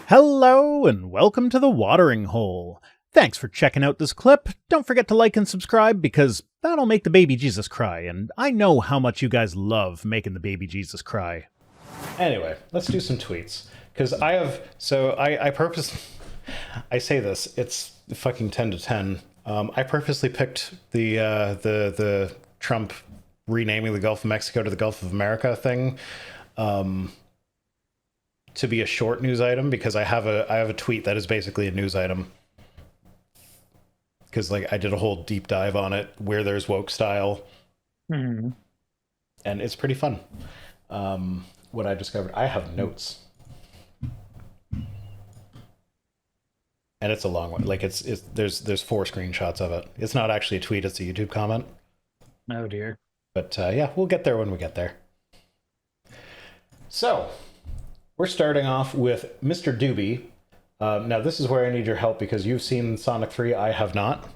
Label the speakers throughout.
Speaker 1: Hello and welcome to the Watering Hole. Thanks for checking out this clip. Don't forget to like and subscribe because that'll make the baby Jesus cry, and I know how much you guys love making the baby Jesus cry.
Speaker 2: Anyway, let's do some tweets. Because I say this, it's fucking 10 to 10. I purposely picked the Trump renaming the Gulf of Mexico to the Gulf of America thing to be a short news item because I have a tweet that is basically a news item. Because I did a whole deep dive on it, where there's woke style, and it's pretty fun. What I discovered, I have notes, and it's a long one. There's 4 screenshots of it. It's not actually a tweet; it's a YouTube comment.
Speaker 3: Oh dear.
Speaker 2: But yeah, we'll get there when we get there. So we're starting off with Mr. Doobie. Now this is where I need your help because you've seen Sonic 3. I have not.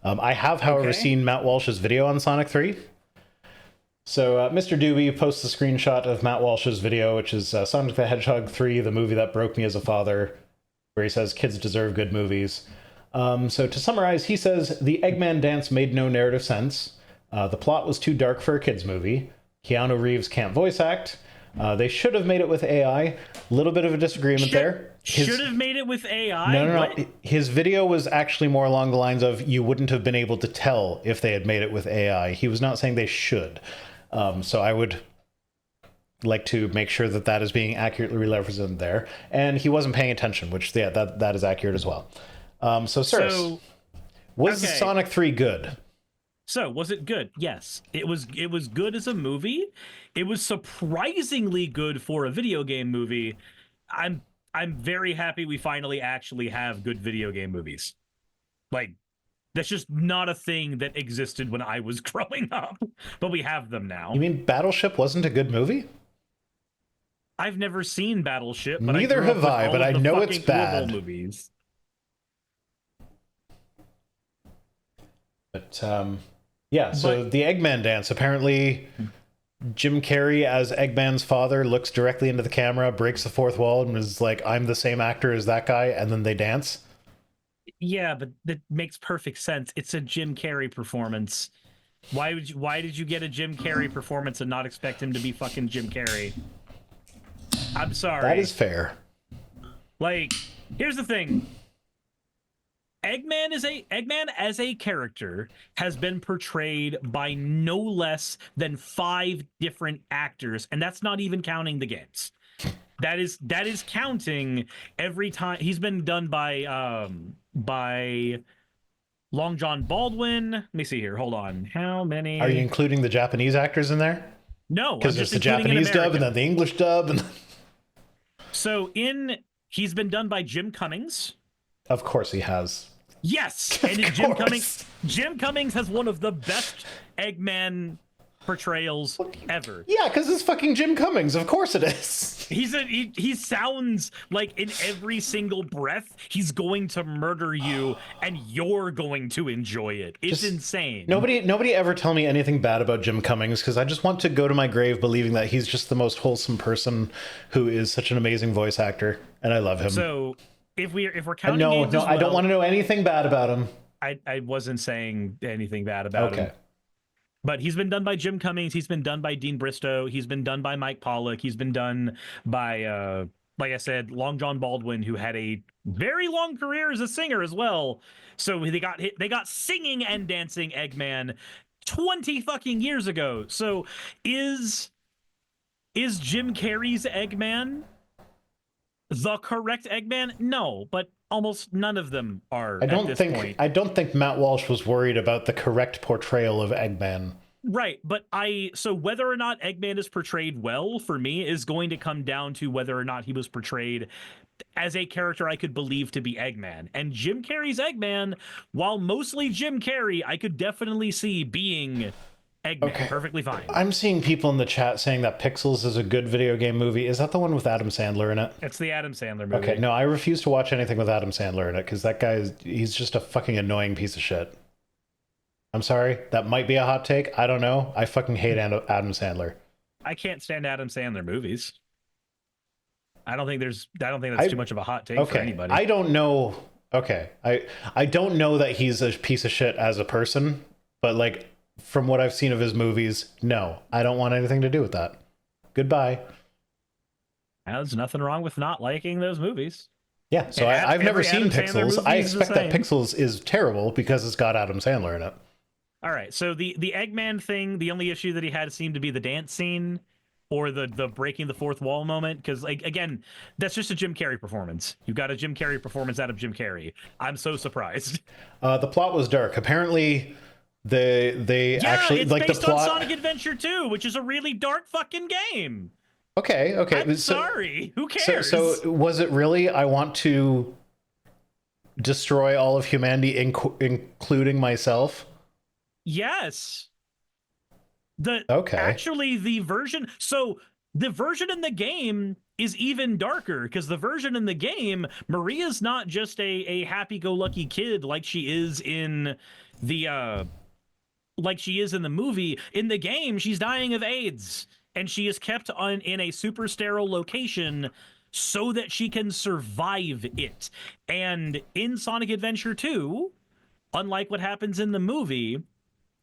Speaker 2: I have, however, seen Matt Walsh's video on Sonic 3. So Mr. Doobie posts a screenshot of Matt Walsh's video, which is Sonic the Hedgehog 3, the movie that broke me as a father, where he says kids deserve good movies. So to summarize, he says, the Eggman dance made no narrative sense. The plot was too dark for a kids movie. Keanu Reeves can't voice act. They should have made it with AI. A little bit of a disagreement there.
Speaker 3: Should have made it with AI?
Speaker 2: No. His video was actually more along the lines of you wouldn't have been able to tell if they had made it with AI. He was not saying they should. So I would like to make sure that that is being accurately represented there. And he wasn't paying attention, which, yeah, that is accurate as well. So, Sirs, was Sonic 3 good?
Speaker 3: So, was it good? Yes. It was good as a movie. It was surprisingly good for a video game movie. I'm very happy we finally actually have good video game movies. That's just not a thing that existed when I was growing up, but we have them now.
Speaker 2: You mean Battleship wasn't a good movie?
Speaker 3: I've never seen Battleship, but
Speaker 2: neither have I, but I know it's bad.
Speaker 3: Movies.
Speaker 2: But yeah, so the Eggman dance, apparently Jim Carrey as Eggman's father looks directly into the camera, breaks the fourth wall, and is like, I'm the same actor as that guy, and then they dance.
Speaker 3: Yeah, but that makes perfect sense. It's a Jim Carrey performance. Why did you get a Jim Carrey performance and not expect him to be fucking Jim Carrey? I'm sorry.
Speaker 2: That is fair.
Speaker 3: Here's the thing. Eggman as a character has been portrayed by no less than 5 different actors, and that's not even counting the games. That is counting every time. He's been done by Long John Baldwin. Let me see here. Hold on. How many?
Speaker 2: Are you including the Japanese actors in there?
Speaker 3: No,
Speaker 2: because there's the Japanese dub and then the English dub. And
Speaker 3: so he's been done by Jim Cummings.
Speaker 2: Of course he has.
Speaker 3: Yes, and Jim Cummings has one of the best Eggman portrayals ever.
Speaker 2: Yeah, because it's fucking Jim Cummings. Of course it is.
Speaker 3: He sounds like in every single breath he's going to murder you, and you're going to enjoy it. It's just insane.
Speaker 2: Nobody ever tell me anything bad about Jim Cummings, because I just want to go to my grave believing that he's just the most wholesome person who is such an amazing voice actor, and I love him.
Speaker 3: So if we're counting,
Speaker 2: no, I don't want to know anything bad about him.
Speaker 3: I wasn't saying anything bad about him. But he's been done by Jim Cummings. He's been done by Dean Bristow. He's been done by Mike Pollock. He's been done by, like I said, Long John Baldwin, who had a very long career as a singer as well. So they got singing and dancing Eggman 20 fucking years ago. So is Jim Carrey's Eggman the correct Eggman? No, but almost none of them are. I don't
Speaker 2: think Matt Walsh was worried about the correct portrayal of Eggman.
Speaker 3: Right, but so whether or not Eggman is portrayed well for me is going to come down to whether or not he was portrayed as a character I could believe to be Eggman. And Jim Carrey's Eggman, while mostly Jim Carrey, I could definitely see being Eggman perfectly fine.
Speaker 2: I'm seeing people in the chat saying that Pixels is a good video game movie. Is that the one with Adam Sandler in it?
Speaker 3: It's the Adam Sandler movie.
Speaker 2: Okay, no, I refuse to watch anything with Adam Sandler in it because that guy he's just a fucking annoying piece of shit. I'm sorry, that might be a hot take. I don't know. I fucking hate Adam Sandler.
Speaker 3: I can't stand Adam Sandler movies. I don't think that's too much of a hot take for anybody.
Speaker 2: I don't know. Okay. I don't know that he's a piece of shit as a person, but like from what I've seen of his movies, no, I don't want anything to do with that. Goodbye.
Speaker 3: There's nothing wrong with not liking those movies.
Speaker 2: Yeah, so I've never seen Pixels. I expect that Pixels is terrible because it's got Adam Sandler in it.
Speaker 3: All right, so the Eggman thing, the only issue that he had seemed to be the dance scene or the breaking the fourth wall moment, because like again, that's just a Jim Carrey performance. You got a Jim Carrey performance out of Jim Carrey. I'm so surprised.
Speaker 2: The plot was dark. Apparently, they actually
Speaker 3: it's
Speaker 2: like
Speaker 3: based
Speaker 2: the plot
Speaker 3: on Sonic Adventure 2, which is a really dark fucking game.
Speaker 2: Okay.
Speaker 3: I'm sorry. Who cares?
Speaker 2: So was it really? I want to destroy all of humanity, including myself.
Speaker 3: Yes.
Speaker 2: Actually,
Speaker 3: the version in the game is even darker, because the version in the game, Maria's not just a happy-go-lucky kid like she is in the movie. In the game, she's dying of AIDS, and she is kept in a super sterile location so that she can survive it. And in Sonic Adventure 2, unlike what happens in the movie,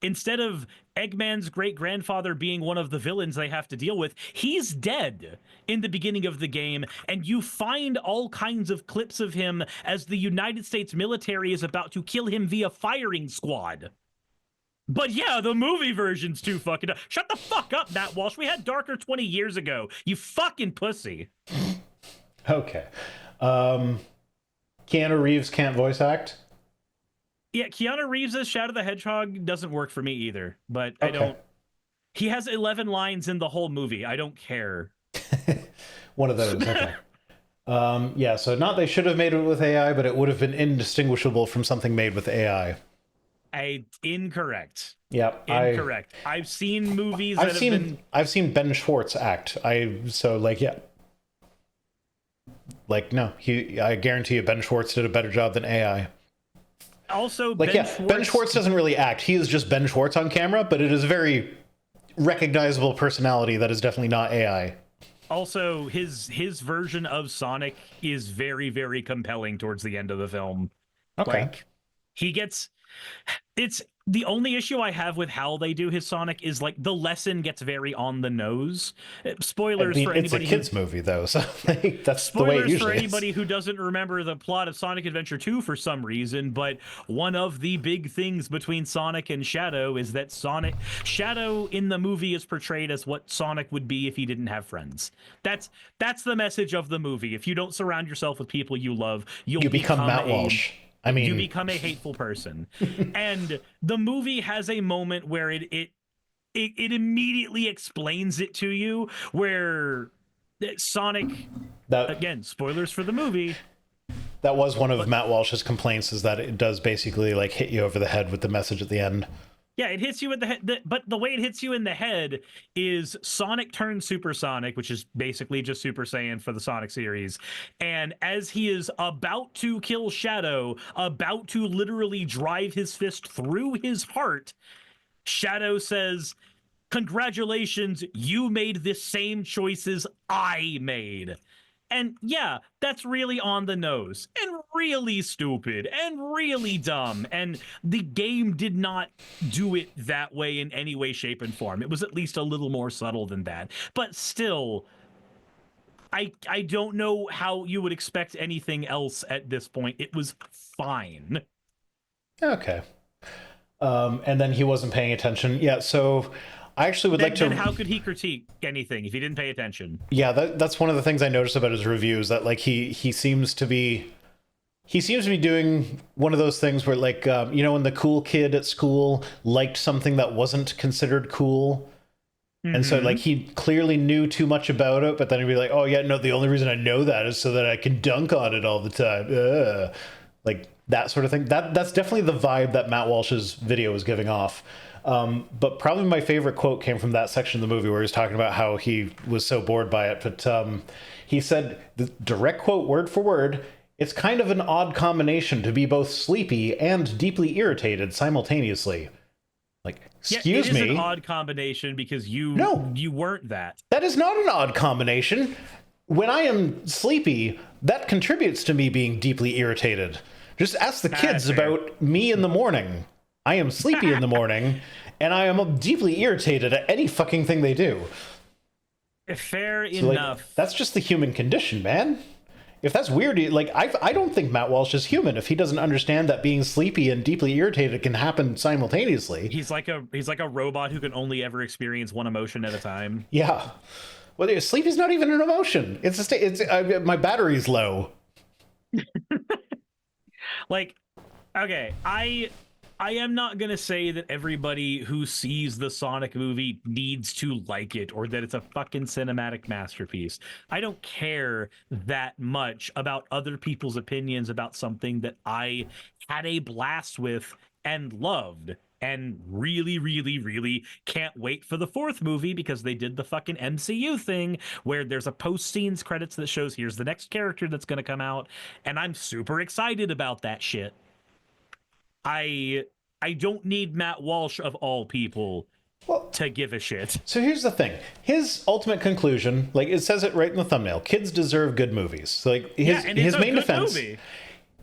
Speaker 3: instead of Eggman's great-grandfather being one of the villains they have to deal with, he's dead in the beginning of the game, and you find all kinds of clips of him as the United States military is about to kill him via firing squad. But yeah, the movie version's too fucking... Shut the fuck up, Matt Walsh. We had Darker 20 years ago. You fucking pussy.
Speaker 2: Okay. Keanu Reeves can't voice act?
Speaker 3: Yeah, Keanu Reeves' Shadow the Hedgehog doesn't work for me either, but I don't... He has 11 lines in the whole movie. I don't care.
Speaker 2: One of those, okay. Yeah, so not they should have made it with AI, but it would have been indistinguishable from something made with AI.
Speaker 3: Incorrect.
Speaker 2: Yep.
Speaker 3: Incorrect. I've seen movies I've
Speaker 2: seen Ben Schwartz act. No, I guarantee you Ben Schwartz did a better job than AI.
Speaker 3: Also,
Speaker 2: Ben Schwartz doesn't really act. He is just Ben Schwartz on camera, but it is a very recognizable personality that is definitely not AI.
Speaker 3: Also, his version of Sonic is very, very compelling towards the end of the film.
Speaker 2: Okay.
Speaker 3: Like, it's the only issue I have with how they do his Sonic is like the lesson gets very on the nose. Spoilers for anybody.
Speaker 2: It's a kids movie though, so that's the way it usually is.
Speaker 3: Spoilers for anybody who doesn't remember the plot of Sonic Adventure 2 for some reason, but one of the big things between Sonic and Shadow is that Shadow in the movie is portrayed as what Sonic would be if he didn't have friends. That's the message of the movie. If you don't surround yourself with people you love, you become
Speaker 2: Matt Walsh.
Speaker 3: You become a hateful person. And the movie has a moment where it immediately explains it to you, where Sonic, again, spoilers for the movie.
Speaker 2: That was one of Matt Walsh's complaints, is that it does basically like hit you over the head with the message at the end.
Speaker 3: Yeah, it hits you in the head, but the way it hits you in the head is Sonic turns Supersonic, which is basically just Super Saiyan for the Sonic series. And as he is about to kill Shadow, about to literally drive his fist through his heart, Shadow says, "Congratulations, you made the same choices I made." And yeah, that's really on the nose and really stupid and really dumb. And the game did not do it that way in any way, shape, and form. It was at least a little more subtle than that. But still, I don't know how you would expect anything else at this point. It was fine.
Speaker 2: Okay. And then he wasn't paying attention. Yeah, so... I actually would like to...
Speaker 3: Then how could he critique anything if he didn't pay attention?
Speaker 2: Yeah, that's one of the things I noticed about his reviews, that like he seems to be doing one of those things where like when the cool kid at school liked something that wasn't considered cool, and so like he clearly knew too much about it, but then he'd be like, "Oh yeah, no, the only reason I know that is so that I can dunk on it all the time." Like that sort of thing. That's definitely the vibe that Matt Walsh's video was giving off. But probably my favorite quote came from that section of the movie where he was talking about how he was so bored by it. But he said, the direct quote, word for word, "It's kind of an odd combination to be both sleepy and deeply irritated simultaneously." Like, excuse me.
Speaker 3: It is an odd combination because you weren't that.
Speaker 2: That is not an odd combination. when I am sleepy, that contributes to me being deeply irritated. Just ask the kids about me in the morning. I am sleepy in the morning, and I am deeply irritated at any fucking thing they do.
Speaker 3: Fair enough.
Speaker 2: Like, that's just the human condition, man. If that's weird, like, I don't think Matt Walsh is human if he doesn't understand that being sleepy and deeply irritated can happen simultaneously.
Speaker 3: He's like a robot who can only ever experience one emotion at a time.
Speaker 2: Yeah. Well, sleep is not even an emotion. It's a state. It's my battery's low.
Speaker 3: Like, okay, I am not going to say that everybody who sees the Sonic movie needs to like it or that it's a fucking cinematic masterpiece. I don't care that much about other people's opinions about something that I had a blast with and loved. And really, really, really can't wait for the fourth movie because they did the fucking MCU thing where there's a post-scenes credits that shows here's the next character that's going to come out. And I'm super excited about that shit. I don't need Matt Walsh, of all people, to give a shit.
Speaker 2: So here's the thing. His ultimate conclusion, like it says it right in the thumbnail, kids deserve good movies. So like his main defense... Movie.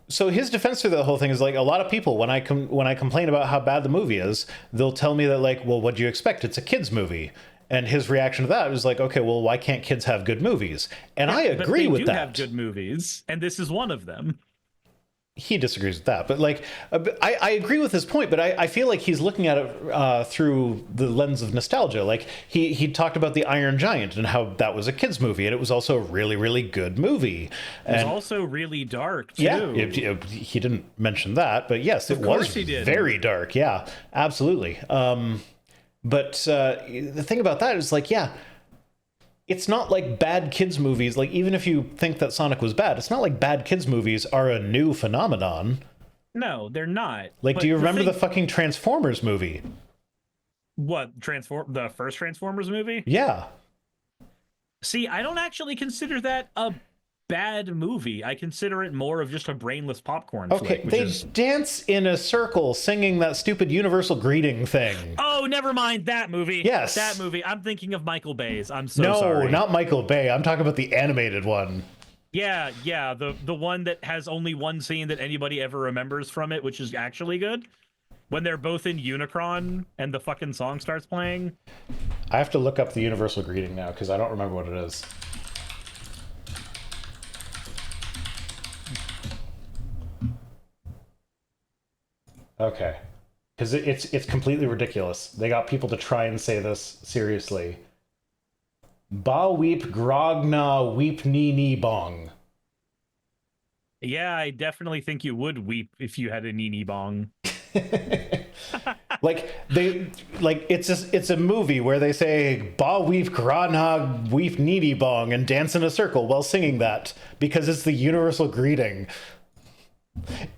Speaker 2: So his defense through the whole thing is like a lot of people, when I complain about how bad the movie is, they'll tell me that like, well, what do you expect? It's a kid's movie. And his reaction to that was like, okay, well, why can't kids have good movies? And I agree with that.
Speaker 3: They do have good movies, and this is one of them.
Speaker 2: He disagrees with that, but like, I agree with his point, but I feel like he's looking at it through the lens of nostalgia. Like he talked about the Iron Giant and how that was a kid's movie, and it was also a really, really good movie. It was
Speaker 3: also really dark too.
Speaker 2: Yeah, he didn't mention that, but yes, it was very dark. Yeah, absolutely. But the thing about that is like, yeah. It's not like bad kids movies, like even if you think that Sonic was bad, it's not like bad kids movies are a new phenomenon.
Speaker 3: No, they're not.
Speaker 2: Like, do you remember the fucking Transformers movie?
Speaker 3: What, the first Transformers movie?
Speaker 2: Yeah.
Speaker 3: See, I don't actually consider that a bad movie. I consider it more of just a brainless popcorn flick.
Speaker 2: Okay, dance in a circle singing that stupid universal greeting thing.
Speaker 3: Oh, never mind that movie.
Speaker 2: Yes.
Speaker 3: That movie. I'm thinking of Michael Bay's. I'm so sorry.
Speaker 2: No, not Michael Bay. I'm talking about the animated one.
Speaker 3: Yeah, the one that has only one scene that anybody ever remembers from it, which is actually good. When they're both in Unicron and the fucking song starts playing.
Speaker 2: I have to look up the universal greeting now because I don't remember what it is. Okay, because it's completely ridiculous. They got people to try and say this seriously. Ba weep grogna weep ni ni bong.
Speaker 3: Yeah, I definitely think you would weep if you had a ni bong.
Speaker 2: It's a movie where they say ba weep grogna weep ni ni bong and dance in a circle while singing that because it's the universal greeting.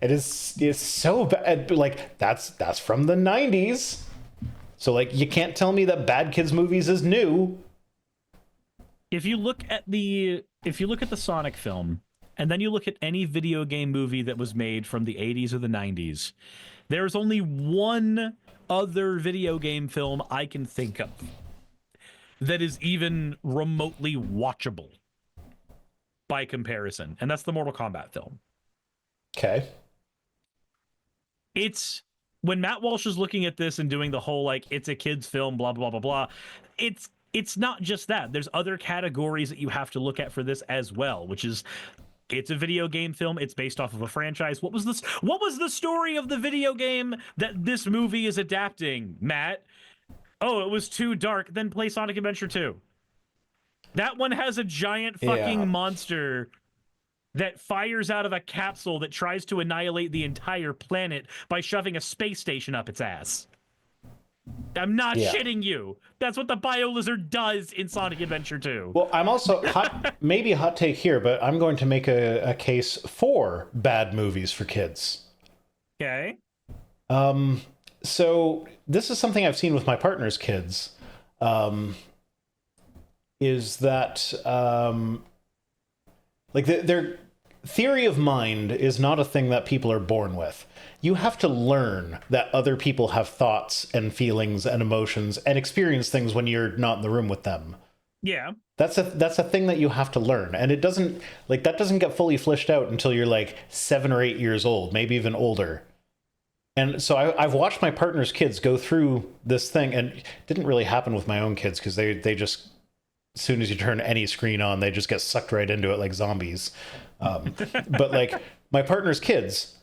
Speaker 2: It's so bad. Like that's from the 90s. So like you can't tell me that bad kids movies is new.
Speaker 3: If you look at the Sonic film and then you look at any video game movie that was made from the 80s or the 90s, there's only one other video game film I can think of that is even remotely watchable by comparison, and that's the Mortal Kombat film.
Speaker 2: Okay.
Speaker 3: It's when Matt Walsh is looking at this and doing the whole like it's a kid's film, blah blah blah blah. It's not just that. There's other categories that you have to look at for this as well, which is it's a video game film. It's based off of a franchise. What was the story of the video game that this movie is adapting, Matt? Oh, it was too dark. Then play Sonic Adventure 2. That one has a giant fucking monster that fires out of a capsule that tries to annihilate the entire planet by shoving a space station up its ass. I'm not shitting you. That's what the BioLizard does in Sonic Adventure 2.
Speaker 2: Well, I'm also, maybe a hot take here, but I'm going to make a case for bad movies for kids.
Speaker 3: Okay.
Speaker 2: So this is something I've seen with my partner's kids, is that, like their theory of mind is not a thing that people are born with. You have to learn that other people have thoughts and feelings and emotions and experience things when you're not in the room with them.
Speaker 3: Yeah.
Speaker 2: That's a thing that you have to learn, and it doesn't that doesn't get fully fleshed out until you're like 7 or 8 years old, maybe even older. And so I've watched my partner's kids go through this thing, and it didn't really happen with my own kids because they just, as soon as you turn any screen on, they just get sucked right into it like zombies. But like my partner's kids,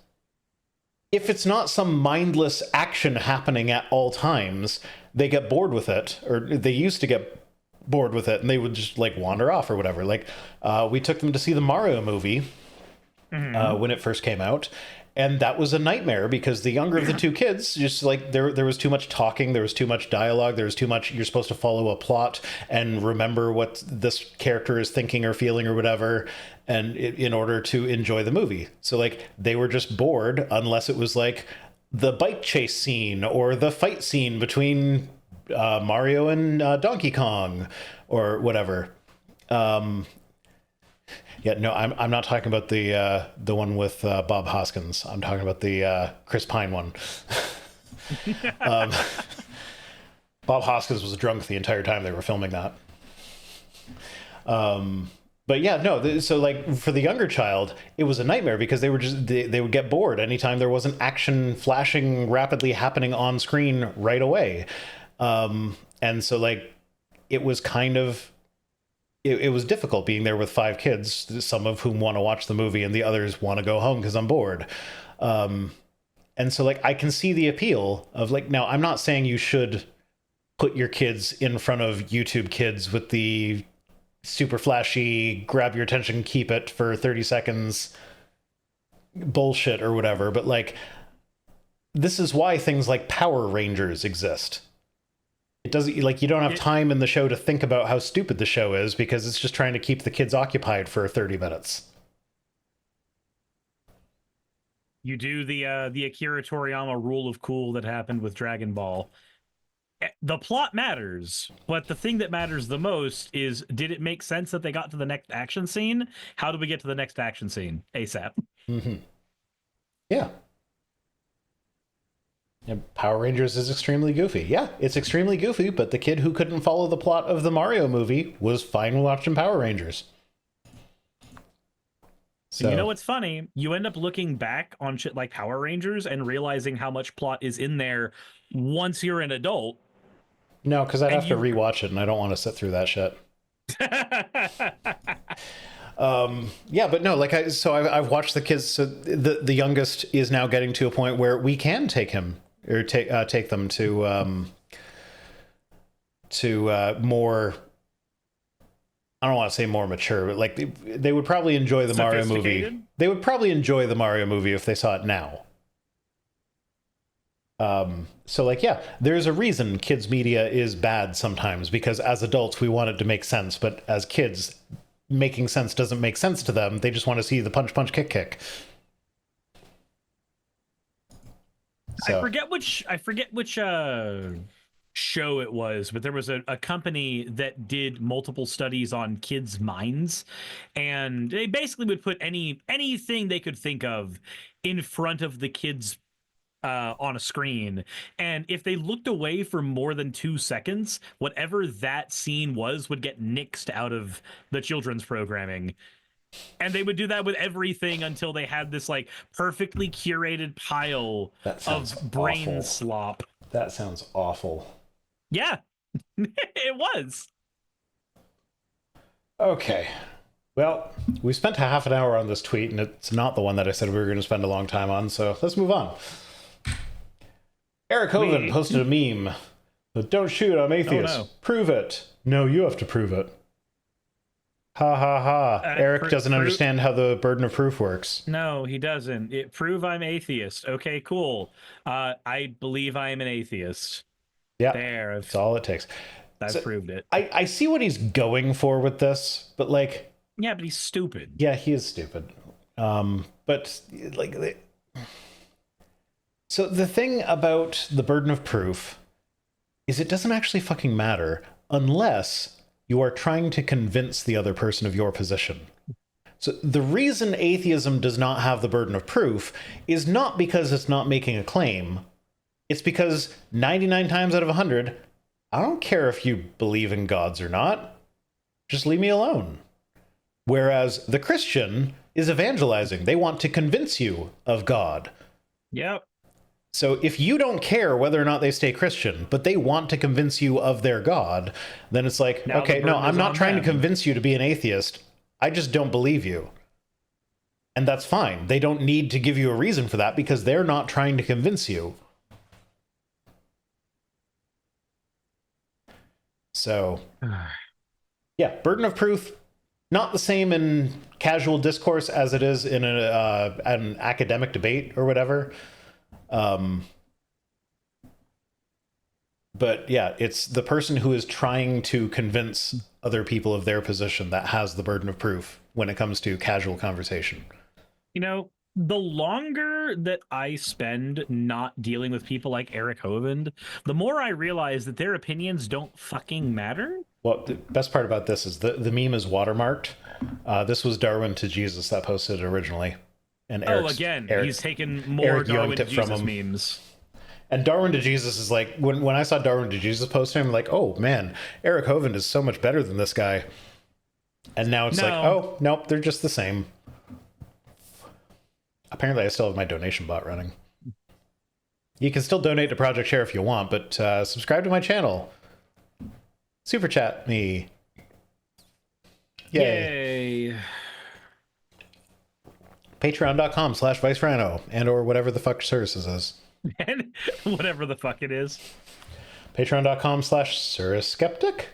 Speaker 2: if it's not some mindless action happening at all times, they get bored with it, or they used to get bored with it, and they would just like wander off or whatever. Like we took them to see the Mario movie when it first came out, and that was a nightmare because the younger of the two kids, just like there was too much talking, there was too much dialogue, there was too much, you're supposed to follow a plot and remember what this character is thinking or feeling or whatever, and in order to enjoy the movie. So like they were just bored unless it was like the bike chase scene or the fight scene between Mario and Donkey Kong or whatever. Yeah, no, I'm not talking about the one with Bob Hoskins. I'm talking about the Chris Pine one. Bob Hoskins was drunk the entire time they were filming that. But yeah, no. So like for the younger child, it was a nightmare because they would get bored anytime there wasn't action flashing rapidly happening on screen right away. And so like it was kind of, it was difficult being there with 5 kids, some of whom want to watch the movie and the others want to go home because I'm bored. And so like I can see the appeal of like, now I'm not saying you should put your kids in front of YouTube Kids with the super flashy, grab your attention, keep it for 30 seconds bullshit or whatever. But like, this is why things like Power Rangers exist. It doesn't, like, you don't have time in the show to think about how stupid the show is because it's just trying to keep the kids occupied for 30 minutes.
Speaker 3: You do the Akira Toriyama rule of cool that happened with Dragon Ball. The plot matters, but the thing that matters the most is, did it make sense that they got to the next action scene? How do we get to the next action scene ASAP?
Speaker 2: Mm-hmm. Yeah. And Power Rangers is extremely goofy. Yeah, it's extremely goofy, but the kid who couldn't follow the plot of the Mario movie was fine watching Power Rangers.
Speaker 3: So, you know what's funny? You end up looking back on shit like Power Rangers and realizing how much plot is in there once you're an adult.
Speaker 2: No, because I'd have to rewatch it, and I don't want to sit through that shit. Yeah, but no, like I've watched the kids. So the youngest is now getting to a point where we can take him or take them to more. I don't want to say more mature, but like they would probably enjoy the Mario movie. They would probably enjoy the Mario movie if they saw it now. So like, yeah, there's a reason kids media is bad sometimes, because as adults we want it to make sense, but as kids, making sense doesn't make sense to them. They just want to see the punch punch kick kick.
Speaker 3: So. I forget which show it was, but there was a company that did multiple studies on kids' minds, and they basically would put anything they could think of in front of the kids on a screen, and if they looked away for more than 2 seconds, whatever that scene was would get nixed out of the children's programming. And they would do that with everything until they had this like perfectly curated pile of brain slop.
Speaker 2: That sounds awful.
Speaker 3: Yeah, it was.
Speaker 2: Okay. Well, we spent half an hour on this tweet, and it's not the one that I said we were going to spend a long time on, so let's move on. Eric Hovind posted a meme. Don't shoot, I'm atheist. Oh, no. Prove it. No, you have to prove it. Ha ha ha. Eric doesn't understand how the burden of proof works.
Speaker 3: No, he doesn't. Prove I'm atheist. Okay, cool. I believe I am an atheist.
Speaker 2: Yeah,
Speaker 3: there.
Speaker 2: That's all it takes.
Speaker 3: I've proved it.
Speaker 2: I see what he's going for with this, but like...
Speaker 3: Yeah, but he's stupid.
Speaker 2: Yeah, he is stupid. But like... So the thing about the burden of proof is it doesn't actually fucking matter unless you are trying to convince the other person of your position. So the reason atheism does not have the burden of proof is not because it's not making a claim. It's because 99 times out of 100, I don't care if you believe in gods or not. Just leave me alone. Whereas the Christian is evangelizing. They want to convince you of God.
Speaker 3: Yep.
Speaker 2: So if you don't care whether or not they stay Christian, but they want to convince you of their God, then it's like,
Speaker 3: Now
Speaker 2: okay, no, I'm not trying to convince you to be an atheist. I just don't believe you. And that's fine. They don't need to give you a reason for that because they're not trying to convince you. So, yeah, burden of proof, not the same in casual discourse as it is in an academic debate or whatever. But yeah, it's the person who is trying to convince other people of their position that has the burden of proof when it comes to casual conversation.
Speaker 3: You know, the longer that I spend not dealing with people like Eric Hovind, the more I realize that their opinions don't fucking matter.
Speaker 2: Well, the best part about this is the meme is watermarked. This was Darwin to Jesus that posted it originally. And
Speaker 3: he's taken more Darwin to Jesus memes.
Speaker 2: And Darwin to Jesus is like, when I saw Darwin to Jesus post him, I'm like, oh man, Eric Hovind is so much better than this guy. And now it's like, oh, nope, they're just the same. Apparently I still have my donation bot running. You can still donate to Project Share if you want, but subscribe to my channel. Super chat me. Yay. Patreon.com/Vice Rhino and or whatever the fuck services is.
Speaker 3: And whatever the fuck it is.
Speaker 2: Patreon.com/Skeptic?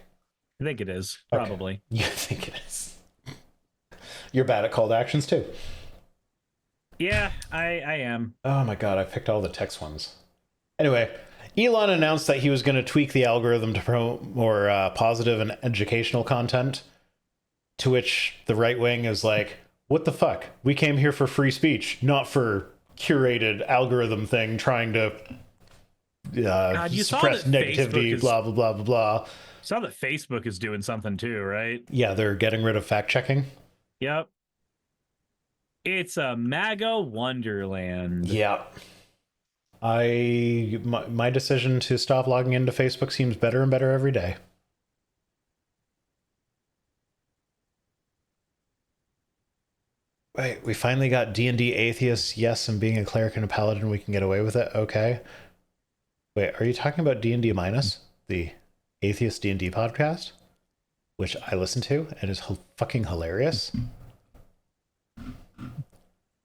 Speaker 3: I think it is, probably.
Speaker 2: Okay. You think it is. You're bad at call to actions too.
Speaker 3: Yeah, I am.
Speaker 2: Oh my god, I picked all the text ones. Anyway, Elon announced that he was going to tweak the algorithm to promote more positive and educational content, to which the right wing is like, what the fuck? We came here for free speech, not for curated algorithm thing trying to suppress negativity, blah, blah, blah, blah, blah.
Speaker 3: Saw that Facebook is doing something too, right?
Speaker 2: Yeah, they're getting rid of fact-checking.
Speaker 3: Yep. It's a MAGA wonderland.
Speaker 2: Yeah. My decision to stop logging into Facebook seems better and better every day. Wait, we finally got D&D atheists, yes, and being a cleric and a paladin, we can get away with it. Okay. Wait, are you talking about D&D Minus, the atheist D&D podcast, which I listen to and is fucking hilarious?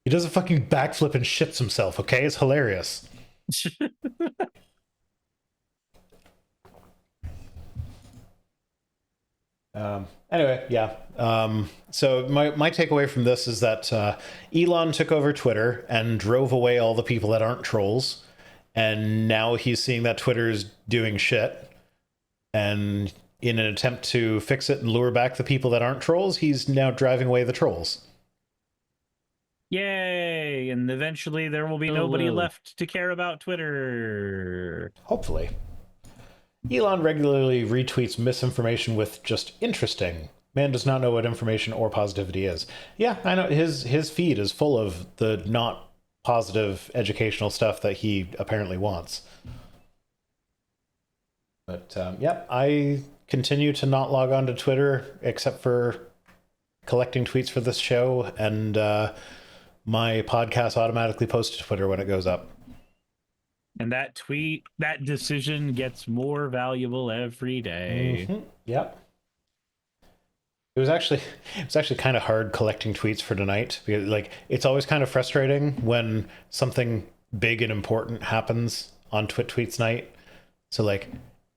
Speaker 2: He does a fucking backflip and shits himself, okay? It's hilarious. Anyway, yeah. So my takeaway from this is that Elon took over Twitter and drove away all the people that aren't trolls. And now he's seeing that Twitter is doing shit. And in an attempt to fix it and lure back the people that aren't trolls, he's now driving away the trolls.
Speaker 3: Yay! And eventually there will be nobody left to care about Twitter.
Speaker 2: Hopefully. Elon regularly retweets misinformation with just interesting. Man does not know what information or positivity is. Yeah, I know his feed is full of the not positive educational stuff that he apparently wants. But yep, I continue to not log on to Twitter except for collecting tweets for this show, and my podcast automatically posts to Twitter when it goes up.
Speaker 3: And that decision gets more valuable every day.
Speaker 2: Mm-hmm. Yep. It was actually kind of hard collecting tweets for tonight, because like it's always kind of frustrating when something big and important happens on tweets night. So like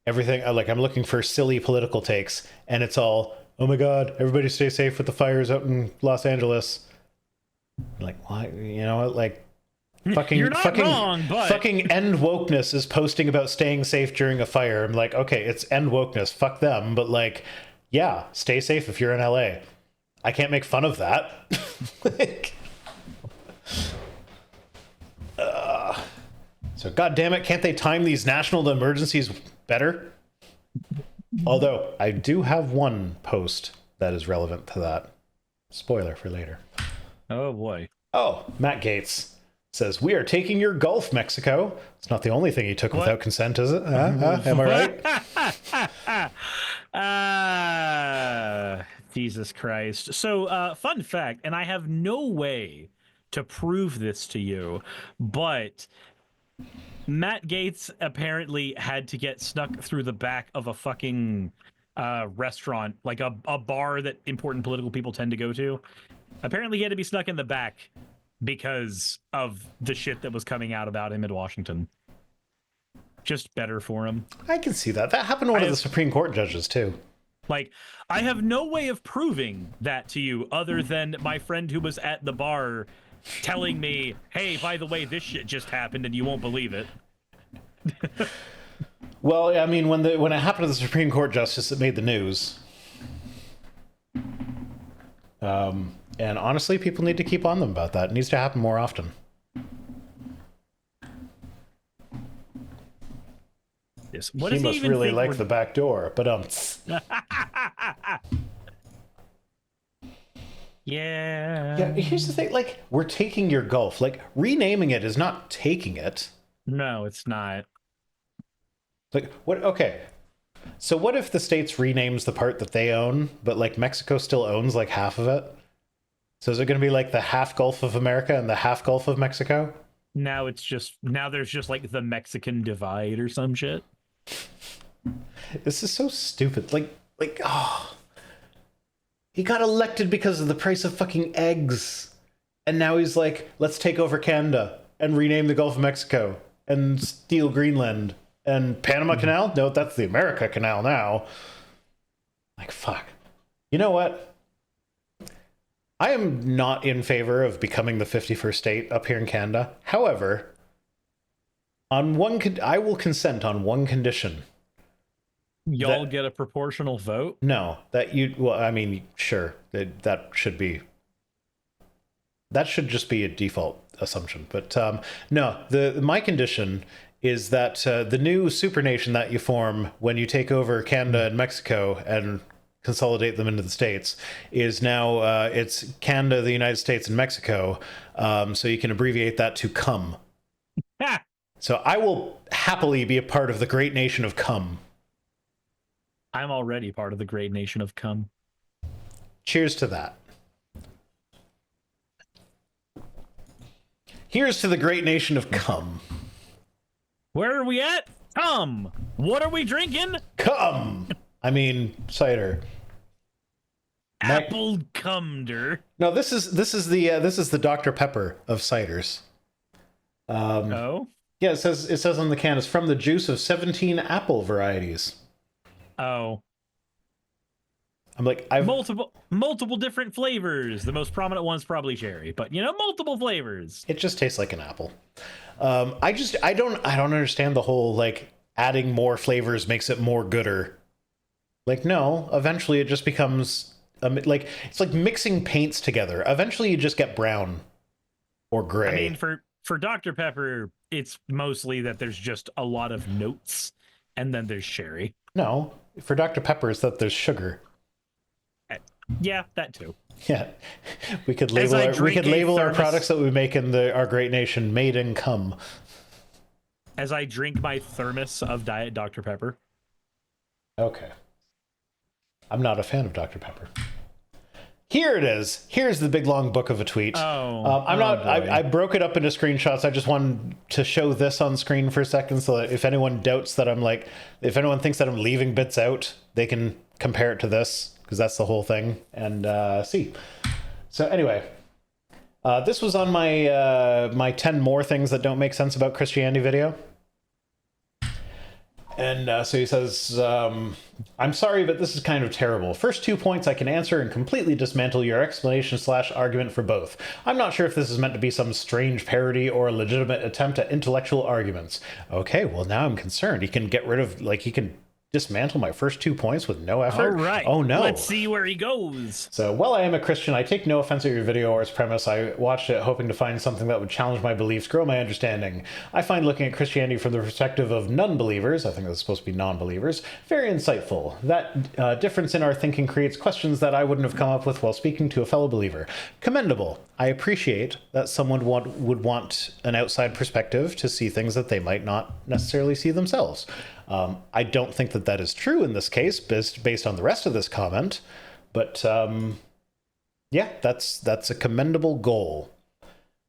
Speaker 2: everything, like I'm looking for silly political takes, and it's all, oh my god, everybody stay safe with the fires out in Los Angeles. Like, why? You know, like fucking
Speaker 3: You're not wrong, but
Speaker 2: fucking End Wokeness is posting about staying safe during a fire. I'm like, okay, it's End Wokeness, fuck them, but like, yeah, stay safe if you're in LA. I can't make fun of that. Like, so god damn it, can't they time these national emergencies better? Although I do have one post that is relevant to that. Spoiler for later.
Speaker 3: Oh boy.
Speaker 2: Oh, Matt Gaetz says, we are taking your Gulf, Mexico. It's not the only thing he took without consent, is it? Am I right?
Speaker 3: Jesus Christ. So, fun fact, and I have no way to prove this to you, but Matt Gaetz apparently had to get snuck through the back of a fucking restaurant, like a bar that important political people tend to go to. Apparently, he had to be snuck in the back because of the shit that was coming out about him in Washington. Just better for him.
Speaker 2: I can see that. That happened to one of the Supreme Court judges, too.
Speaker 3: Like, I have no way of proving that to you other than my friend who was at the bar telling me, hey, by the way, this shit just happened and you won't believe it.
Speaker 2: Well, I mean, when it happened to the Supreme Court justice, it made the news. And honestly, people need to keep on them about that. It needs to happen more often.
Speaker 3: Yes. What
Speaker 2: he
Speaker 3: does
Speaker 2: must
Speaker 3: even
Speaker 2: really
Speaker 3: think
Speaker 2: like the back door, but
Speaker 3: Yeah.
Speaker 2: Here's the thing. Like, we're taking your Gulf. Like, renaming it is not taking it.
Speaker 3: No, it's not.
Speaker 2: Like, what? Okay. So what if the states renames the part that they own, but like Mexico still owns like half of it? So is it going to be like the half Gulf of America and the half Gulf of Mexico?
Speaker 3: Now there's just like the Mexican divide or some shit.
Speaker 2: This is so stupid. He got elected because of the price of fucking eggs. And now he's like, let's take over Canada and rename the Gulf of Mexico and steal Greenland. And Panama Canal? No, that's the America Canal now. Like, fuck. You know what? I am not in favor of becoming the 51st state up here in Canada. However, I will consent on one condition.
Speaker 3: Y'all get a proportional vote?
Speaker 2: No, sure. That should just be a default assumption. But no, my condition is that the new supernation that you form when you take over Canada and Mexico and consolidate them into the states is now it's Canada, the United States, and Mexico. So you can abbreviate that to CUM. So I will happily be a part of the great nation of CUM.
Speaker 3: I'm already part of the great nation of CUM.
Speaker 2: Cheers to that. Here's to the great nation of CUM.
Speaker 3: Where are we at? Cum. What are we drinking?
Speaker 2: Cum. I mean, cider.
Speaker 3: Apple cumder.
Speaker 2: No, this is the Dr. Pepper of ciders.
Speaker 3: Oh.
Speaker 2: Yeah, it says on the can it's from the juice of 17 apple varieties.
Speaker 3: Oh.
Speaker 2: I'm like,
Speaker 3: multiple different flavors. The most prominent one's probably cherry, but multiple flavors.
Speaker 2: It just tastes like an apple. I don't understand the whole like adding more flavors makes it more gooder. Like, no, eventually it just becomes like it's like mixing paints together. Eventually you just get brown or gray.
Speaker 3: I mean, for Dr. Pepper, it's mostly that there's just a lot of notes and then there's cherry.
Speaker 2: No, for Dr. Pepper it's that there's sugar.
Speaker 3: Yeah, that too.
Speaker 2: Yeah, we could label our products that we make in our great nation made in cum.
Speaker 3: As I drink my thermos of Diet Dr. Pepper.
Speaker 2: Okay. I'm not a fan of Dr. Pepper. Here it is. Here's the big long book of a tweet. I broke it up into screenshots. I just wanted to show this on screen for a second so that if anyone doubts that if anyone thinks that I'm leaving bits out, they can compare it to this, because that's the whole thing, and see. So anyway, this was on my 10 more things that don't make sense about Christianity video. And so he says, I'm sorry, but this is kind of terrible. First 2 points I can answer and completely dismantle your explanation/argument for both. I'm not sure if this is meant to be some strange parody or a legitimate attempt at intellectual arguments. Okay, well now I'm concerned. He can get rid of, he can dismantle my first 2 points with no effort?
Speaker 3: All right.
Speaker 2: Oh, no.
Speaker 3: Let's see where he goes.
Speaker 2: So, while I am a Christian, I take no offense at your video or its premise. I watched it hoping to find something that would challenge my beliefs, grow my understanding. I find looking at Christianity from the perspective of non-believers, I think that's supposed to be non-believers, very insightful. That difference in our thinking creates questions that I wouldn't have come up with while speaking to a fellow believer. Commendable. I appreciate that someone would want an outside perspective to see things that they might not necessarily see themselves. I don't think that that is true in this case, based on the rest of this comment. But yeah, that's a commendable goal.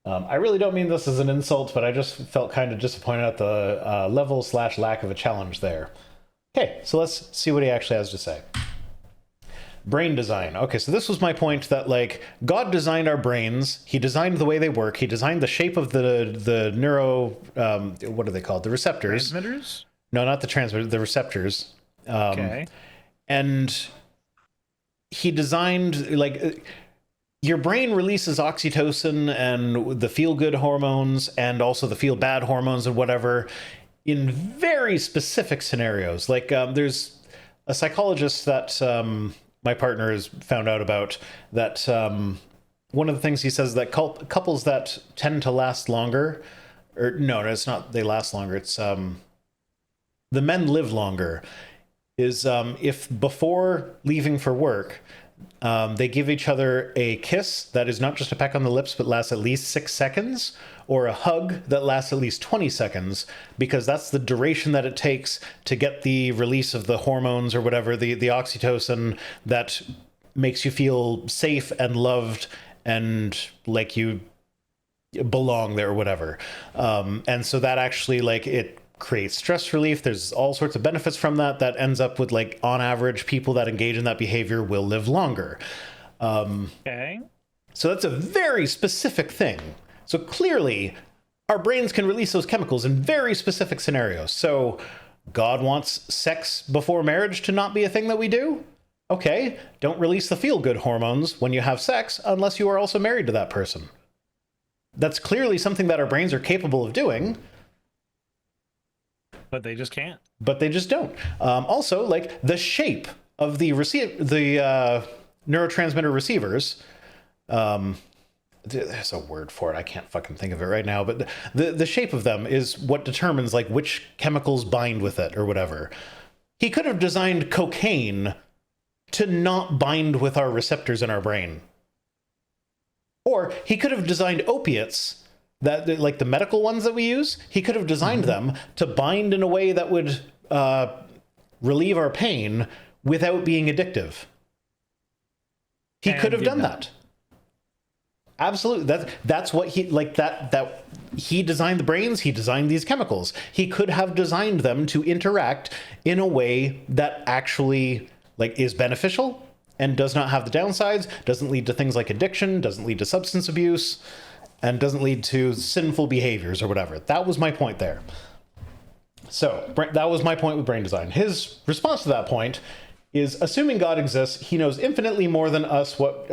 Speaker 2: I really don't mean this as an insult, but I just felt kind of disappointed at the level/lack of a challenge there. Okay, so let's see what he actually has to say. Brain design. Okay, so this was my point that, like, God designed our brains. He designed the way they work. He designed the shape of the neuro... what are they called? The receptors.
Speaker 3: Transmitters?
Speaker 2: No, not the transmitters. The receptors.
Speaker 3: Okay.
Speaker 2: And he designed, like... Your brain releases oxytocin and the feel-good hormones and also the feel-bad hormones and whatever in very specific scenarios. Like, there's a psychologist that my partner has found out about that one of the things he says that couples that tend to last longer, or no, it's not they last longer, it's the men live longer, is if before leaving for work, they give each other a kiss that is not just a peck on the lips, but lasts at least 6 seconds, or a hug that lasts at least 20 seconds, because that's the duration that it takes to get the release of the hormones or whatever, the oxytocin that makes you feel safe and loved and like you belong there or whatever. And so that actually, like, it creates stress relief. There's all sorts of benefits from that ends up with, like, on average, people that engage in that behavior will live longer.
Speaker 3: Okay.
Speaker 2: So that's a very specific thing. So clearly, our brains can release those chemicals in very specific scenarios. So God wants sex before marriage to not be a thing that we do? Okay, don't release the feel-good hormones when you have sex unless you are also married to that person. That's clearly something that our brains are capable of doing.
Speaker 3: But they just can't.
Speaker 2: But they just don't. Also, like, the shape of the neurotransmitter receivers, there's a word for it. I can't fucking think of it right now. But the shape of them is what determines, like, which chemicals bind with it or whatever. He could have designed cocaine to not bind with our receptors in our brain. Or he could have designed opiates, that, like the medical ones that we use, he could have designed them to bind in a way that would relieve our pain without being addictive. He could have done that. Absolutely. That's what he, like, that he designed the brains, he designed these chemicals. He could have designed them to interact in a way that actually, like, is beneficial and does not have the downsides, doesn't lead to things like addiction, doesn't lead to substance abuse, and doesn't lead to sinful behaviors or whatever. That was my point there. So that was my point with brain design. His response to that point is, assuming God exists, he knows infinitely more than us, what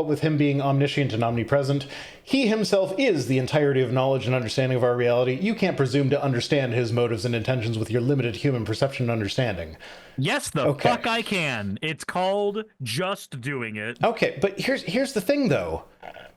Speaker 2: with him being omniscient and omnipresent. He himself is the entirety of knowledge and understanding of our reality. You can't presume to understand his motives and intentions with your limited human perception and understanding.
Speaker 3: Yes, fuck I can. It's called just doing it.
Speaker 2: Okay, but here's the thing, though.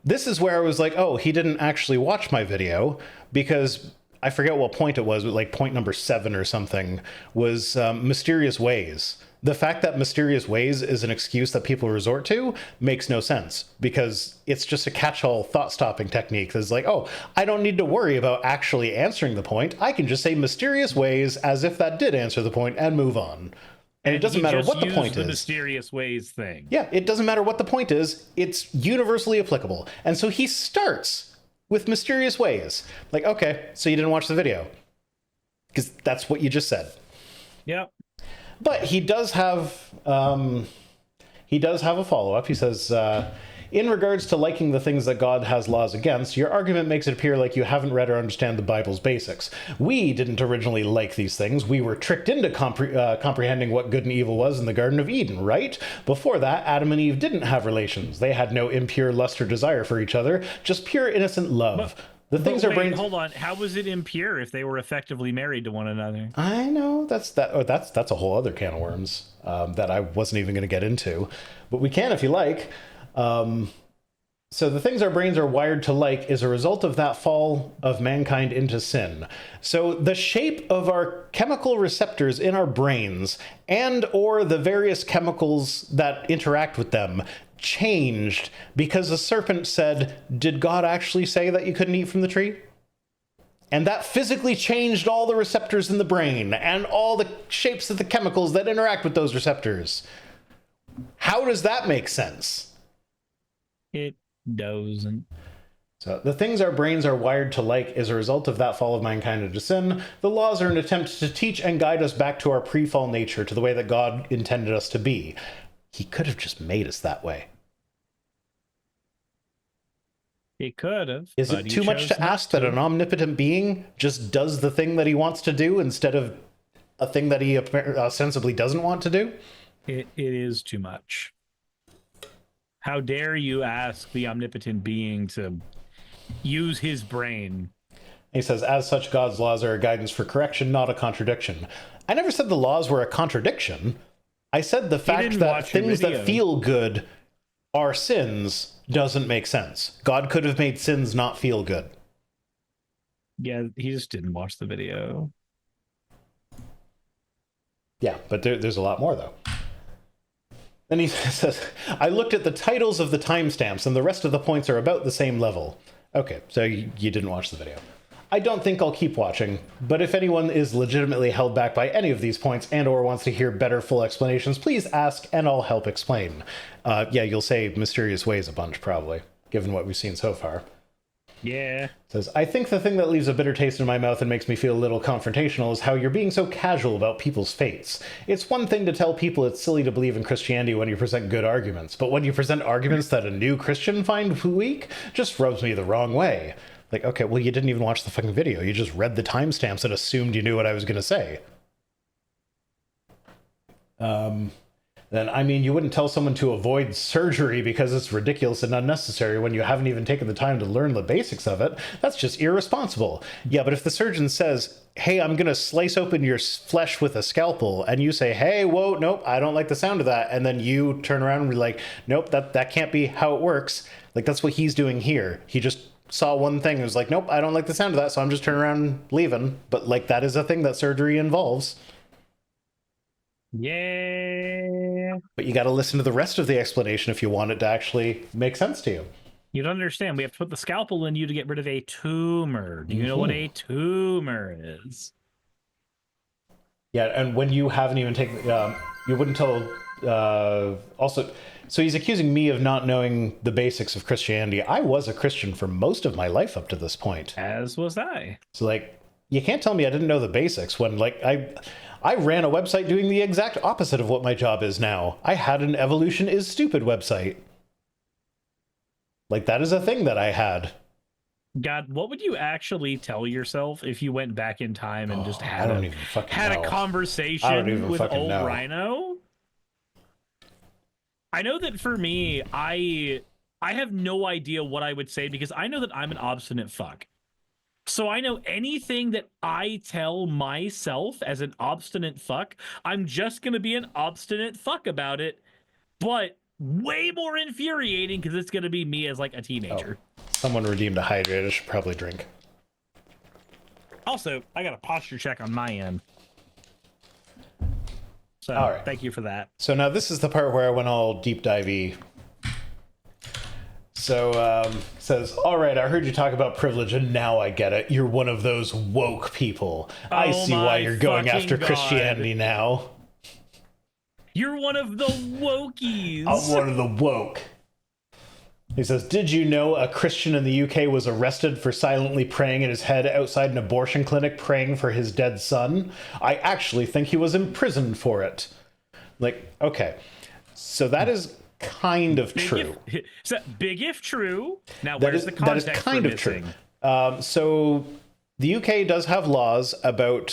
Speaker 2: This is where I was like, oh, he didn't actually watch my video, because I forget what point it was, but like point number 7 or something, was mysterious ways. The fact that mysterious ways is an excuse that people resort to makes no sense, because it's just a catch-all thought-stopping technique that's like, oh, I don't need to worry about actually answering the point. I can just say mysterious ways as if that did answer the point and move on. And it doesn't matter what the point is.
Speaker 3: Mysterious ways thing.
Speaker 2: Yeah, it doesn't matter what the point is. It's universally applicable. And so he starts with mysterious ways. Like, okay, so you didn't watch the video. Because that's what you just said.
Speaker 3: Yep.
Speaker 2: But he does have a follow-up. He says, in regards to liking the things that God has laws against, your argument makes it appear like you haven't read or understand the Bible's basics. We didn't originally like these things. We were tricked into comprehending what good and evil was in the Garden of Eden, right? Before that, Adam and Eve didn't have relations. They had no impure lust or desire for each other, just pure innocent love.
Speaker 3: Hold on. How was it impure if they were effectively married to one another?
Speaker 2: I know that's a whole other can of worms that I wasn't even going to get into, but we can if you like. So the things our brains are wired to like is a result of that fall of mankind into sin. So the shape of our chemical receptors in our brains and or the various chemicals that interact with them changed because the serpent said, did God actually say that you couldn't eat from the tree? and that physically changed all the receptors in the brain and all the shapes of the chemicals that interact with those receptors. How does that make sense?
Speaker 3: It doesn't.
Speaker 2: So the things our brains are wired to like is a result of that fall of mankind into sin. The laws are an attempt to teach and guide us back to our pre-fall nature, to the way that God intended us to be. He could have just made us that way.
Speaker 3: He could have.
Speaker 2: Is it too much to ask that an omnipotent being just does the thing that he wants to do instead of a thing that he ostensibly doesn't want to do?
Speaker 3: It is too much. How dare you ask the omnipotent being to use his brain?
Speaker 2: He says, as such, God's laws are a guidance for correction, not a contradiction. I never said the laws were a contradiction. I said the fact that things that feel good are sins doesn't make sense. God could have made sins not feel good.
Speaker 3: Yeah, he just didn't watch the video.
Speaker 2: Yeah, but there's a lot more, though. Then he says, I looked at the titles of the timestamps, and the rest of the points are about the same level. Okay, so you didn't watch the video. I don't think I'll keep watching, but if anyone is legitimately held back by any of these points and or wants to hear better full explanations, please ask and I'll help explain. Yeah, you'll say mysterious ways a bunch, probably, given what we've seen so far.
Speaker 3: Yeah.
Speaker 2: Says, I think the thing that leaves a bitter taste in my mouth and makes me feel a little confrontational is how you're being so casual about people's faiths. It's one thing to tell people it's silly to believe in Christianity when you present good arguments, but when you present arguments that a new Christian find weak, just rubs me the wrong way. Like, okay, well, you didn't even watch the fucking video. You just read the timestamps and assumed you knew what I was going to say. Then, I mean, you wouldn't tell someone to avoid surgery because it's ridiculous and unnecessary when you haven't even taken the time to learn the basics of it. That's just irresponsible. Yeah, but if the surgeon says, hey, I'm going to slice open your flesh with a scalpel, and you say, hey, whoa, nope, I don't like the sound of that, and then you turn around and be like, nope, that can't be how it works. Like, that's what he's doing here. He just saw one thing and was like, nope, I don't like the sound of that, so I'm just turning around and leaving. But, like, that is a thing that surgery involves.
Speaker 3: Yeah.
Speaker 2: But you got to listen to the rest of the explanation if you want it to actually make sense to you.
Speaker 3: You don't understand. We have to put the scalpel in you to get rid of a tumor. Do you know what a tumor is?
Speaker 2: Yeah, and when you haven't even taken... you wouldn't tell... also, so he's accusing me of not knowing the basics of Christianity. I was a Christian for most of my life up to this point.
Speaker 3: As was I.
Speaker 2: So, like, you can't tell me I didn't know the basics when, like, I ran a website doing the exact opposite of what my job is now. I had an evolution is stupid website. Like, that is a thing that I had.
Speaker 3: God, what would you actually tell yourself if you went back in time and just had a conversation with old Rhino? I know that for me, I have no idea what I would say because I know that I'm an obstinate fuck. So I know anything that I tell myself as an obstinate fuck, I'm just going to be an obstinate fuck about it, but way more infuriating because it's going to be me as like a teenager.
Speaker 2: Oh, someone redeemed a hydrate. I should probably drink.
Speaker 3: Also, I got a posture check on my end. So
Speaker 2: all right.
Speaker 3: Thank you for that.
Speaker 2: So now this is the part where I went all deep divey. So, says, all right, I heard you talk about privilege, and now I get it. You're one of those woke people. I see why you're going after Christianity now.
Speaker 3: You're one of the wokies.
Speaker 2: I'm one of the woke. He says, did you know a Christian in the UK was arrested for silently praying in his head outside an abortion clinic praying for his dead son? I actually think he was imprisoned for it. Like, okay. So that is... kind of true.
Speaker 3: Big if true. Now, where's the context?
Speaker 2: That is kind of true. So the UK does have laws about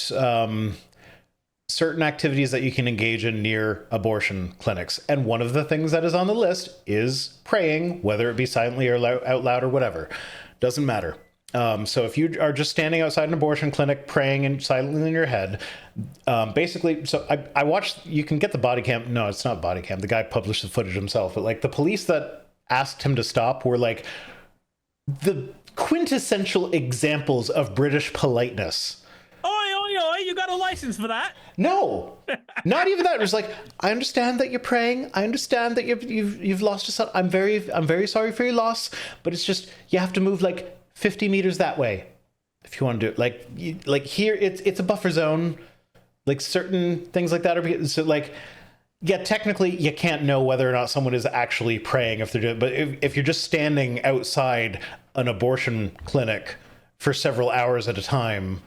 Speaker 2: certain activities that you can engage in near abortion clinics. And one of the things that is on the list is praying, whether it be silently or out loud or whatever. Doesn't matter. So if you are just standing outside an abortion clinic praying and silently in your head, basically, so I watched, you can get the body cam. No, it's not body cam. The guy published the footage himself, but like the police that asked him to stop were like the quintessential examples of British politeness.
Speaker 3: Oi, you got a license for that?
Speaker 2: No, not even that. It was like, I understand that you're praying. I understand that you've lost a son. I'm very sorry for your loss, but it's just, you have to move like 50 meters that way. if you want to do it, like here, it's a buffer zone. Like certain things like that are so like, yeah, technically you can't know whether or not someone is actually praying if they're doing. But if you're just standing outside an abortion clinic for several hours at a time,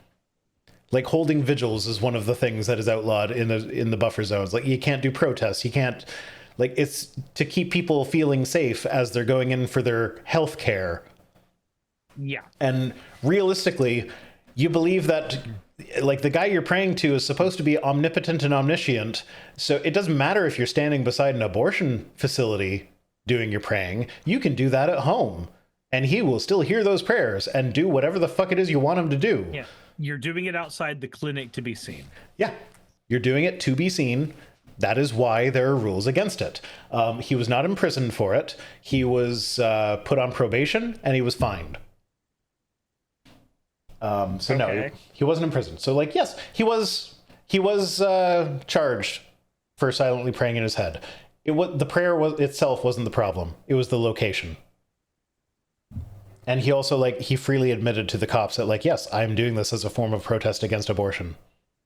Speaker 2: like holding vigils is one of the things that is outlawed in the buffer zones. Like you can't do protests. You can't, like, it's to keep people feeling safe as they're going in for their health care.
Speaker 3: Yeah.
Speaker 2: And realistically, you believe that, like, the guy you're praying to is supposed to be omnipotent and omniscient. So it doesn't matter if you're standing beside an abortion facility doing your praying. You can do that at home, and he will still hear those prayers and do whatever the fuck it is you want him to do.
Speaker 3: Yeah. You're doing it outside the clinic to be seen.
Speaker 2: Yeah. You're doing it to be seen. That is why there are rules against it. He was not imprisoned for it. He was put on probation, and he was fined. No, he wasn't in prison. So, like, yes, he was charged for silently praying in his head. The prayer itself wasn't the problem. It was the location. And he also, like, he freely admitted to the cops that, like, yes, I'm doing this as a form of protest against abortion.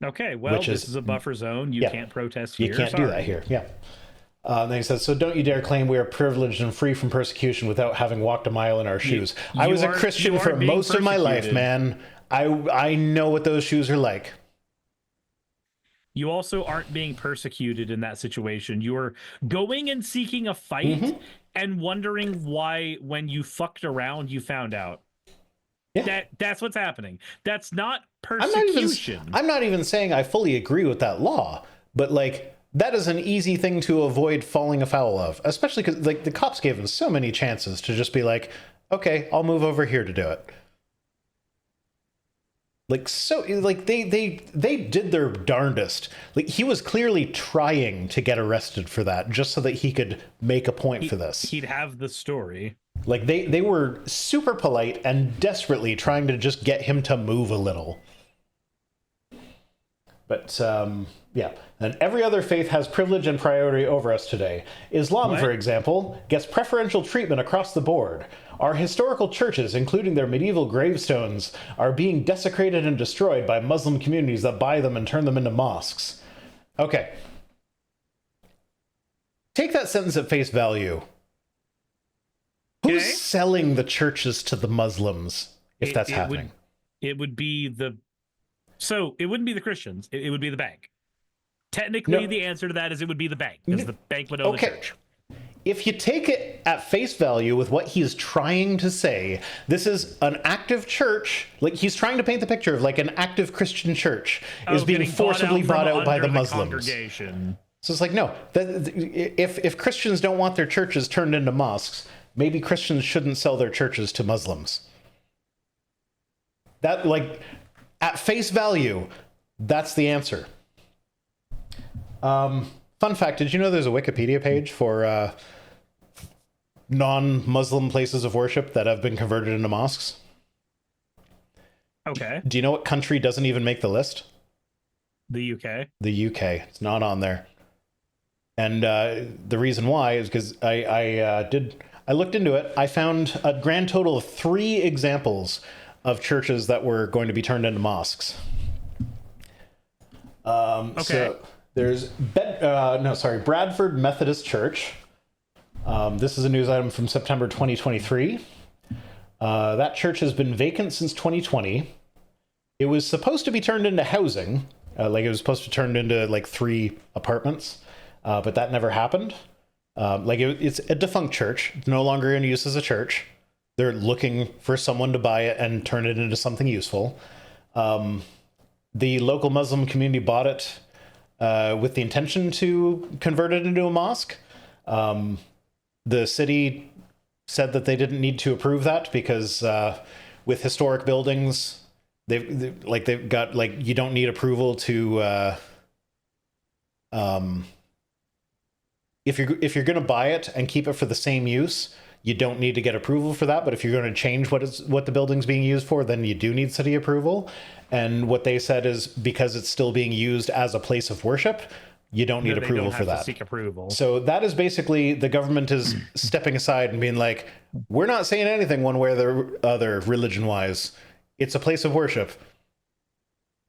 Speaker 3: Okay, well, this is a buffer zone. You can't protest here.
Speaker 2: You can't do that here. Yeah. Then he says, so don't you dare claim we are privileged and free from persecution without having walked a mile in our shoes. I was a Christian for most of my life, man. I know what those shoes are like.
Speaker 3: You also aren't being persecuted in that situation. You're going and seeking a fight and wondering why, when you fucked around, you found out. Yeah. That's what's happening. That's not persecution.
Speaker 2: I'm not even saying I fully agree with that law, but, like, that is an easy thing to avoid falling afoul of, especially because, like, the cops gave him so many chances to just be like, okay, I'll move over here to do it. Like, so, like, they did their darndest. Like, he was clearly trying to get arrested for that just so that he could make a point for this.
Speaker 3: He'd have the story.
Speaker 2: Like, they were super polite and desperately trying to just get him to move a little. But, yeah. And every other faith has privilege and priority over us today. Islam, for example, gets preferential treatment across the board. Our historical churches, including their medieval gravestones, are being desecrated and destroyed by Muslim communities that buy them and turn them into mosques. Okay. Take that sentence at face value. Who's selling the churches to the Muslims if that's happening?
Speaker 3: It would be So it wouldn't be the Christians. It would be the bank. Technically, the answer to that is it would be the bank, because the bank would own the church.
Speaker 2: If you take it at face value with what he's trying to say, this is an active church. Like, he's trying to paint the picture of, like, an active Christian church is being forcibly bought out by the Muslims. So it's like, no, if Christians don't want their churches turned into mosques, maybe Christians shouldn't sell their churches to Muslims. That, like, at face value, that's the answer. Fun fact, did you know there's a Wikipedia page for non-Muslim places of worship that have been converted into mosques?
Speaker 3: Okay.
Speaker 2: Do you know what country doesn't even make the list?
Speaker 3: The UK.
Speaker 2: The UK. It's not on there. And the reason why is because I looked into it. I found a grand total of 3 examples of churches that were going to be turned into mosques.
Speaker 3: Okay.
Speaker 2: So there's Bradford Methodist Church. This is a news item from September 2023. That church has been vacant since 2020. It was supposed to be turned into housing. Like, it was supposed to turn into, like, 3 apartments. But that never happened. It's a defunct church. It's no longer in use as a church. They're looking for someone to buy it and turn it into something useful. The local Muslim community bought it with the intention to convert it into a mosque. The city said that they didn't need to approve that because with historic buildings, they've got, like, you don't need approval to if you're going to buy it and keep it for the same use, you don't need to get approval for that. But if you're going to change what the building's being used for, then you do need city approval. And what they said is because it's still being used as a place of worship, you don't need approval for that.
Speaker 3: Seek approval.
Speaker 2: So that is basically the government is stepping aside and being like, we're not saying anything one way or the other religion-wise. it's a place of worship.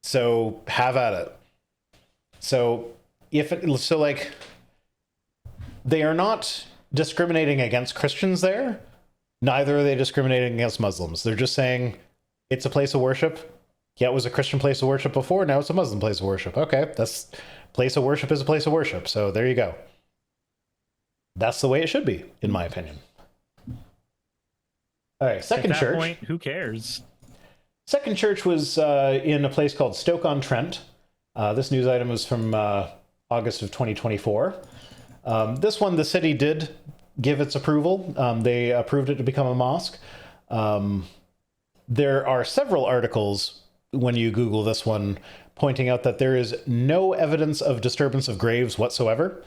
Speaker 2: So have at it. So they are not discriminating against Christians there. Neither are they discriminating against Muslims. They're just saying it's a place of worship. Yeah, it was a Christian place of worship before. Now it's a Muslim place of worship. Okay, that's place of worship is a place of worship. So there you go. That's the way it should be, in my opinion. All right, second church.
Speaker 3: Point, who cares?
Speaker 2: Second church was in a place called Stoke-on-Trent. This news item was from August of 2024. This one, the city did give its approval. They approved it to become a mosque. There are several articles, when you Google this one, pointing out that there is no evidence of disturbance of graves whatsoever,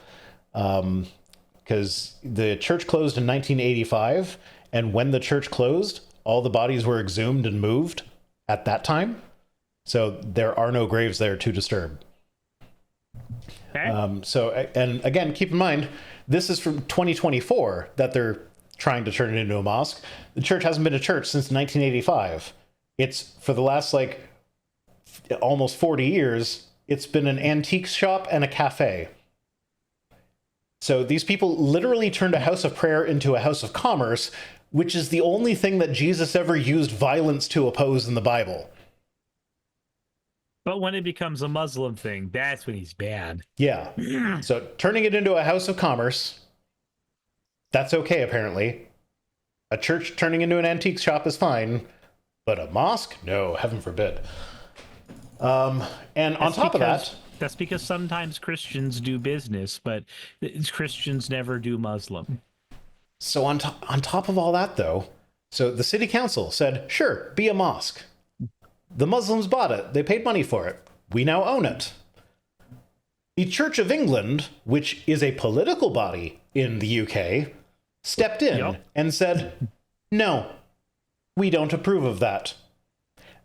Speaker 2: because the church closed in 1985, and when the church closed, all the bodies were exhumed and moved at that time. So there are no graves there to disturb. Okay. And again, keep in mind, this is from 2024 that they're trying to turn it into a mosque. The church hasn't been a church since 1985. It's for the last almost 40 years, it's been an antique shop and a cafe. So these people literally turned a house of prayer into a house of commerce, which is the only thing that Jesus ever used violence to oppose in the Bible.
Speaker 3: But when it becomes a Muslim thing, that's when he's bad.
Speaker 2: Yeah. So turning it into a house of commerce, that's okay, apparently. A church turning into an antique shop is fine, but a mosque? No, heaven forbid. And on top of that...
Speaker 3: That's because sometimes Christians do business, but Christians never do Muslim.
Speaker 2: So on top of all that, though, so the city council said, sure, be a mosque. The Muslims bought it. They paid money for it. We now own it. The Church of England, which is a political body in the UK, stepped in and said, no, we don't approve of that.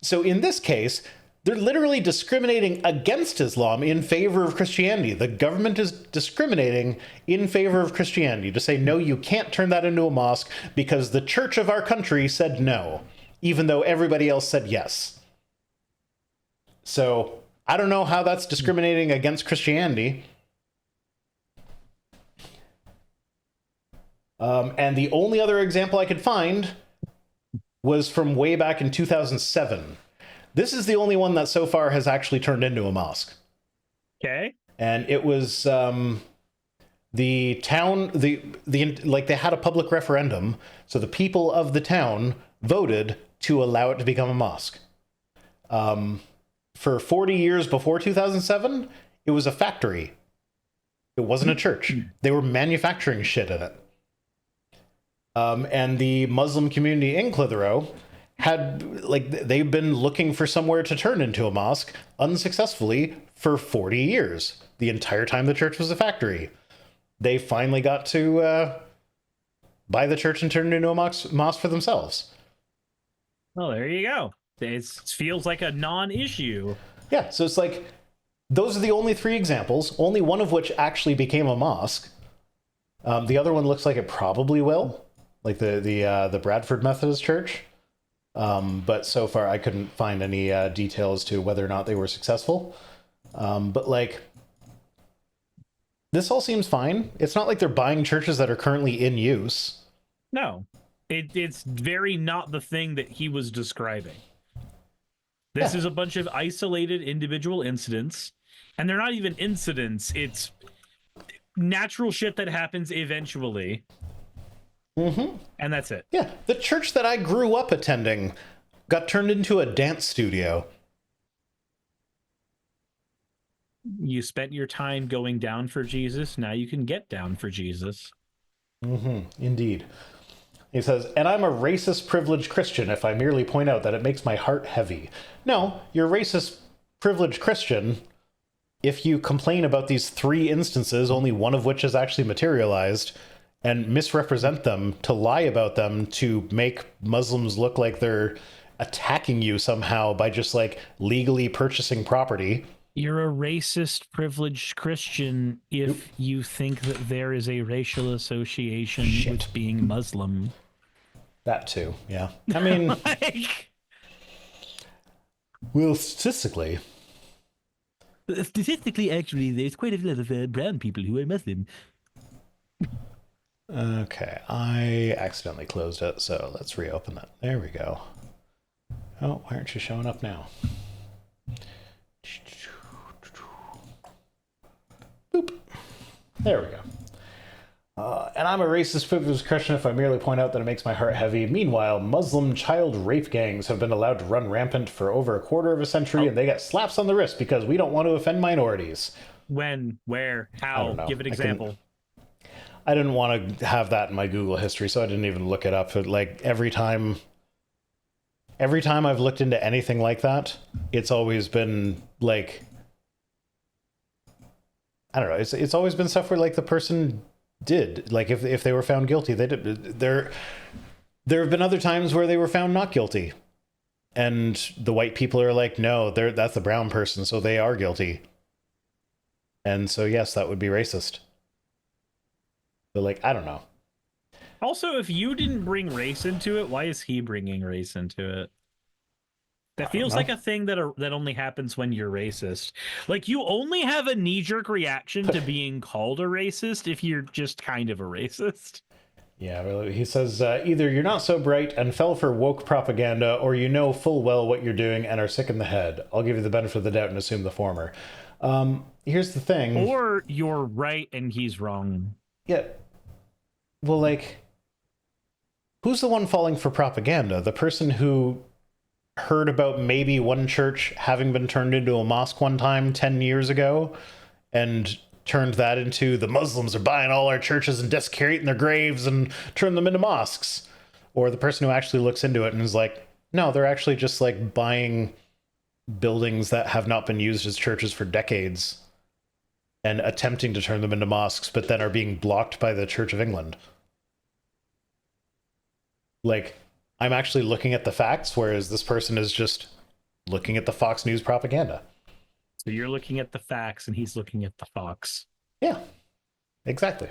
Speaker 2: So in this case, they're literally discriminating against Islam in favor of Christianity. The government is discriminating in favor of Christianity to say, no, you can't turn that into a mosque because the church of our country said no, even though everybody else said yes. So I don't know how that's discriminating against Christianity. And the only other example I could find was from way back in 2007. This is the only one that so far has actually turned into a mosque.
Speaker 3: Okay.
Speaker 2: And it was the town, they had a public referendum, so the people of the town voted to allow it to become a mosque. For 40 years before 2007, it was a factory. It wasn't a church. They were manufacturing shit in it. And the Muslim community in Clitheroe they've been looking for somewhere to turn into a mosque unsuccessfully for 40 years. The entire time the church was a factory. They finally got to buy the church and turn it into a mosque for themselves.
Speaker 3: Well, there you go. It feels like a non-issue.
Speaker 2: Yeah, so it's like, those are the only three examples, only one of which actually became a mosque. The other one looks like it probably will, like the Bradford Methodist Church. But so far I couldn't find any details to whether or not they were successful. But this all seems fine. It's not like they're buying churches that are currently in use.
Speaker 3: No, it's very not the thing that he was describing. This is a bunch of isolated individual incidents, and they're not even incidents. It's natural shit that happens eventually.
Speaker 2: Mm-hmm.
Speaker 3: And that's it.
Speaker 2: Yeah, the church that I grew up attending got turned into a dance studio.
Speaker 3: You spent your time going down for Jesus. Now you can get down for Jesus.
Speaker 2: Mm-hmm. Indeed. He says, and I'm a racist privileged Christian if I merely point out that it makes my heart heavy. No, you're a racist privileged Christian if you complain about these three instances, only one of which has actually materialized, and misrepresent them, to lie about them, to make Muslims look like they're attacking you somehow by just legally purchasing property.
Speaker 3: You're a racist privileged Christian if you think that there is a racial association with being Muslim.
Speaker 2: That too, yeah. I mean, Well, statistically,
Speaker 3: actually, there's quite a lot of brown people who are Muslim.
Speaker 2: okay, I accidentally closed it, so let's reopen it. There we go. Oh, why aren't you showing up now? Boop. There we go. And I'm a racist privileged Christian if I merely point out that it makes my heart heavy. Meanwhile, Muslim child rape gangs have been allowed to run rampant for over a quarter of a century, and they get slaps on the wrist because we don't want to offend minorities.
Speaker 3: When? Where? How? Give an example.
Speaker 2: I didn't want to have that in my Google history, so I didn't even look it up. But, like, every time I've looked into anything like that, it's always been like, I don't know. It's always been stuff where, like, the person did, like, if they were found guilty, they did. There have been other times where they were found not guilty, and the white people are like, no, that's the brown person, so they are guilty. And so yes, that would be racist. But, like, I don't know.
Speaker 3: Also, if you didn't bring race into it, why is he bringing race into it? That feels like a thing that only happens when you're racist. Like, you only have a knee-jerk reaction to being called a racist if you're just kind of a racist.
Speaker 2: Yeah, really. He says, either you're not so bright and fell for woke propaganda, or you know full well what you're doing and are sick in the head. I'll give you the benefit of the doubt and assume the former. Here's the thing.
Speaker 3: Or you're right and he's wrong.
Speaker 2: Yeah. Well, like, who's the one falling for propaganda? The person who heard about maybe one church having been turned into a mosque one time 10 years ago and turned that into the Muslims are buying all our churches and desecrating their graves and turn them into mosques? Or the person who actually looks into it and is like, no, they're actually just, like, buying buildings that have not been used as churches for decades and attempting to turn them into mosques, but then are being blocked by the Church of England. Like, I'm actually looking at the facts, whereas this person is just looking at the Fox News propaganda.
Speaker 3: So you're looking at the facts and he's looking at the Fox.
Speaker 2: Yeah, exactly.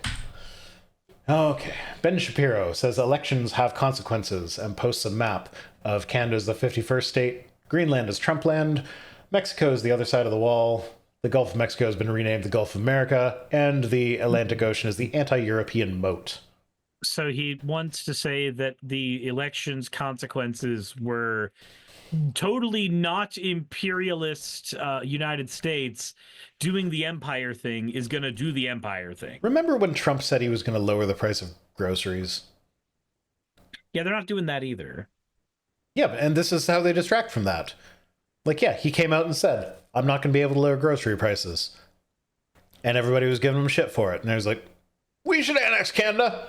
Speaker 2: Okay. Ben Shapiro says elections have consequences and posts a map of Canada's the 51st state, Greenland is Trumpland, Mexico is the other side of the wall, the Gulf of Mexico has been renamed the Gulf of America, and the Atlantic Ocean is the anti-European moat.
Speaker 3: So he wants to say that the election's consequences were totally not imperialist United States doing the empire thing is going to do the empire thing.
Speaker 2: Remember when Trump said he was going to lower the price of groceries?
Speaker 3: Yeah, they're not doing that either.
Speaker 2: Yeah, and this is how they distract from that. Like, yeah, he came out and said, I'm not going to be able to lower grocery prices. And everybody was giving him shit for it. And I was like, we should annex Canada.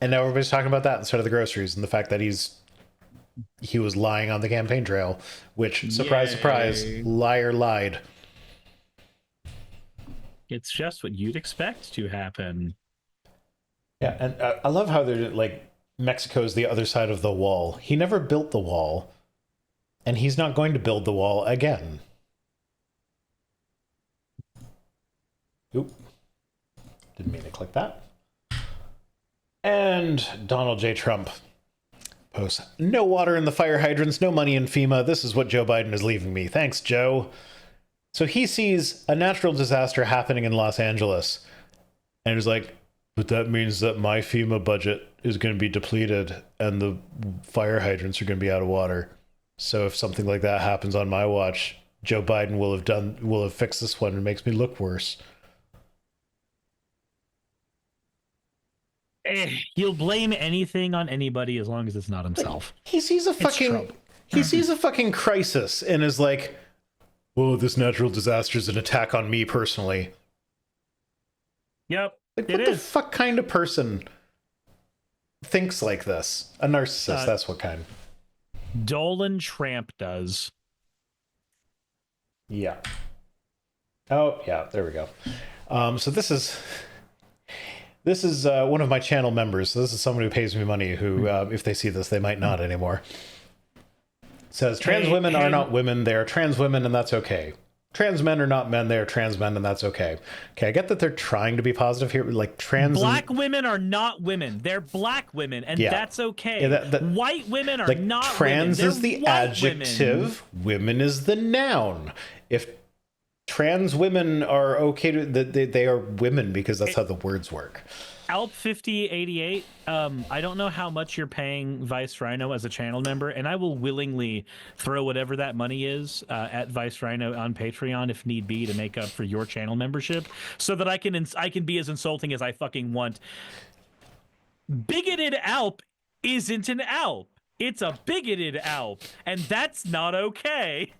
Speaker 2: And now everybody's talking about that instead of the groceries and the fact that he was lying on the campaign trail, which, surprise, surprise, liar lied.
Speaker 3: It's just what you'd expect to happen.
Speaker 2: Yeah, and I love how they're like, Mexico's the other side of the wall. He never built the wall, and he's not going to build the wall again. Oop. Didn't mean to click that. And Donald J. Trump posts, no water in the fire hydrants, no money in FEMA. This is what Joe Biden is leaving me. Thanks, Joe. So he sees a natural disaster happening in Los Angeles. And he's like, but that means that my FEMA budget is going to be depleted and the fire hydrants are going to be out of water. So if something like that happens on my watch, Joe Biden will have fixed this one and makes me look worse.
Speaker 3: He'll blame anything on anybody as long as it's not himself.
Speaker 2: Like, he sees a fucking crisis and is like, "Oh, this natural disaster is an attack on me personally."
Speaker 3: Yep,
Speaker 2: like, what the fuck kind of person thinks like this? A narcissist. That's what kind.
Speaker 3: Dolan Tramp does.
Speaker 2: Yeah. Oh, yeah. There we go. So this is one of my channel members. So this is someone who pays me money who, if they see this, they might not anymore. Says, trans women are not women. They are trans women, and that's okay. trans men are not men, they are trans men, and that's okay. Okay, I get that they're trying to be positive here, like trans
Speaker 3: black women are not women. They're black women, and that's okay.
Speaker 2: Yeah,
Speaker 3: white women are
Speaker 2: like,
Speaker 3: not
Speaker 2: trans
Speaker 3: women.
Speaker 2: is the adjective, women is the noun. If trans women are okay to they are women because that's how the words work.
Speaker 3: Alp 5088, I don't know how much you're paying Vice Rhino as a channel member, and I will willingly throw whatever that money is at Vice Rhino on Patreon if need be to make up for your channel membership, so that I can be as insulting as I fucking want. Bigoted Alp isn't an Alp. It's a bigoted Alp, and that's not okay.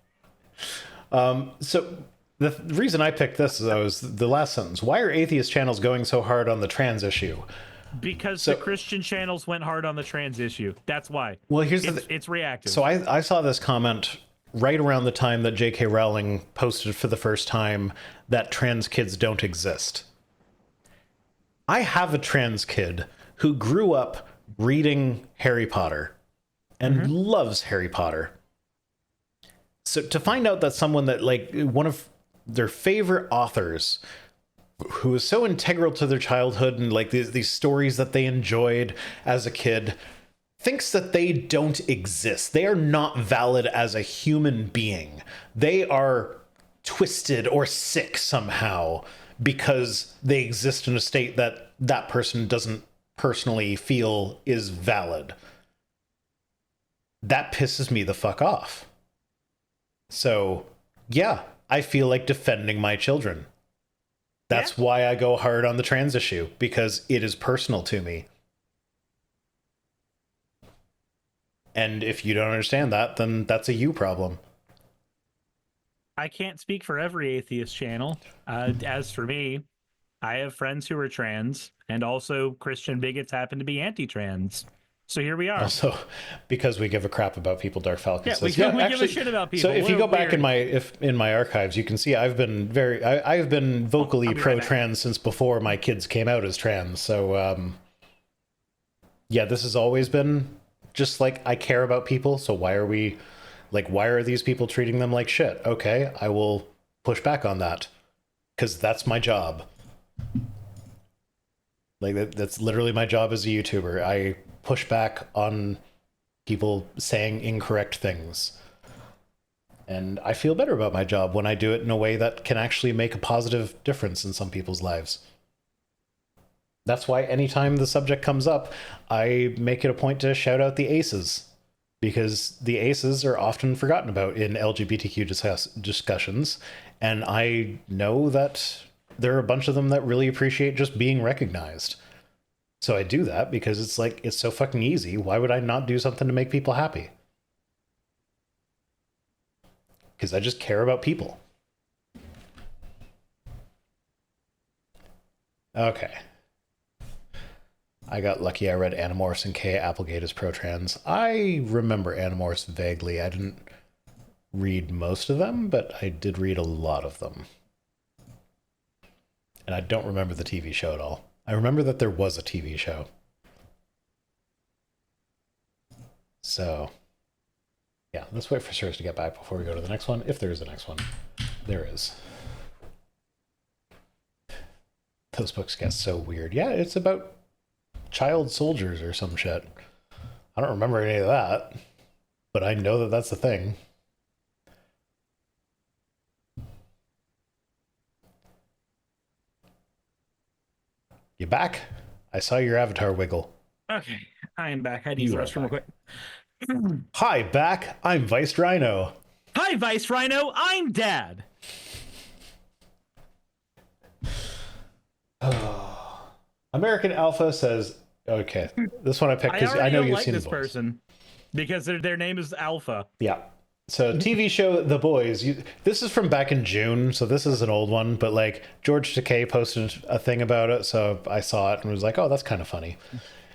Speaker 2: So the reason I picked this, though, is the last sentence. Why are atheist channels going so hard on the trans issue?
Speaker 3: Because the Christian channels went hard on the trans issue. That's why.
Speaker 2: Well,
Speaker 3: it's reactive.
Speaker 2: So I saw this comment right around the time that J.K. Rowling posted for the first time that trans kids don't exist. I have a trans kid who grew up reading Harry Potter and loves Harry Potter. So to find out that someone that, like, one of their favorite authors who is so integral to their childhood and like these stories that they enjoyed as a kid thinks that they don't exist. They are not valid as a human being. They are twisted or sick somehow because they exist in a state that that person doesn't personally feel is valid. That pisses me the fuck off. So, yeah, I feel like defending my children. That's why I go hard on the trans issue, because it is personal to me. And if you don't understand that, then that's a you problem.
Speaker 3: I can't speak for every atheist channel. As for me, I have friends who are trans, and also Christian bigots happen to be anti-trans. So here we are.
Speaker 2: Also, because we give a crap about people, Dark Falcon says.
Speaker 3: We give a shit about people.
Speaker 2: So if you go back in my archives, you can see I've been vocally pro-trans since before my kids came out as trans. So yeah, this has always been just like, I care about people. So why are these people treating them like shit? Okay, I will push back on that because that's my job. Like that's literally my job as a YouTuber. I push back on people saying incorrect things. And I feel better about my job when I do it in a way that can actually make a positive difference in some people's lives. That's why anytime the subject comes up, I make it a point to shout out the aces, because the aces are often forgotten about in LGBTQ discussions. And I know that there are a bunch of them that really appreciate just being recognized. So I do that because it's like, it's so fucking easy. Why would I not do something to make people happy? Because I just care about people. Okay. I got lucky. I read Animorphs and K. Applegate as pro-trans. I remember Animorphs vaguely. I didn't read most of them, but I did read a lot of them. And I don't remember the TV show at all. I remember that there was a TV show. So, yeah, let's wait for Sirs to get back before we go to the next one. If there is a next one. There is. Those books get so weird. Yeah, it's about child soldiers or some shit. I don't remember any of that, but I know that that's the thing. You back? I saw your avatar wiggle.
Speaker 3: Okay, I am back. I need to restroom real quick.
Speaker 2: Hi, back. I'm Vice Rhino.
Speaker 3: Hi, Vice Rhino. I'm Dad.
Speaker 2: American Alpha says, okay, this one I picked because I know you've seen
Speaker 3: this person because their name is Alpha.
Speaker 2: Yeah. So TV show The Boys. This is from back in June, so this is an old one, but like George Takei posted a thing about it, so I saw it and was like, oh, that's kind of funny.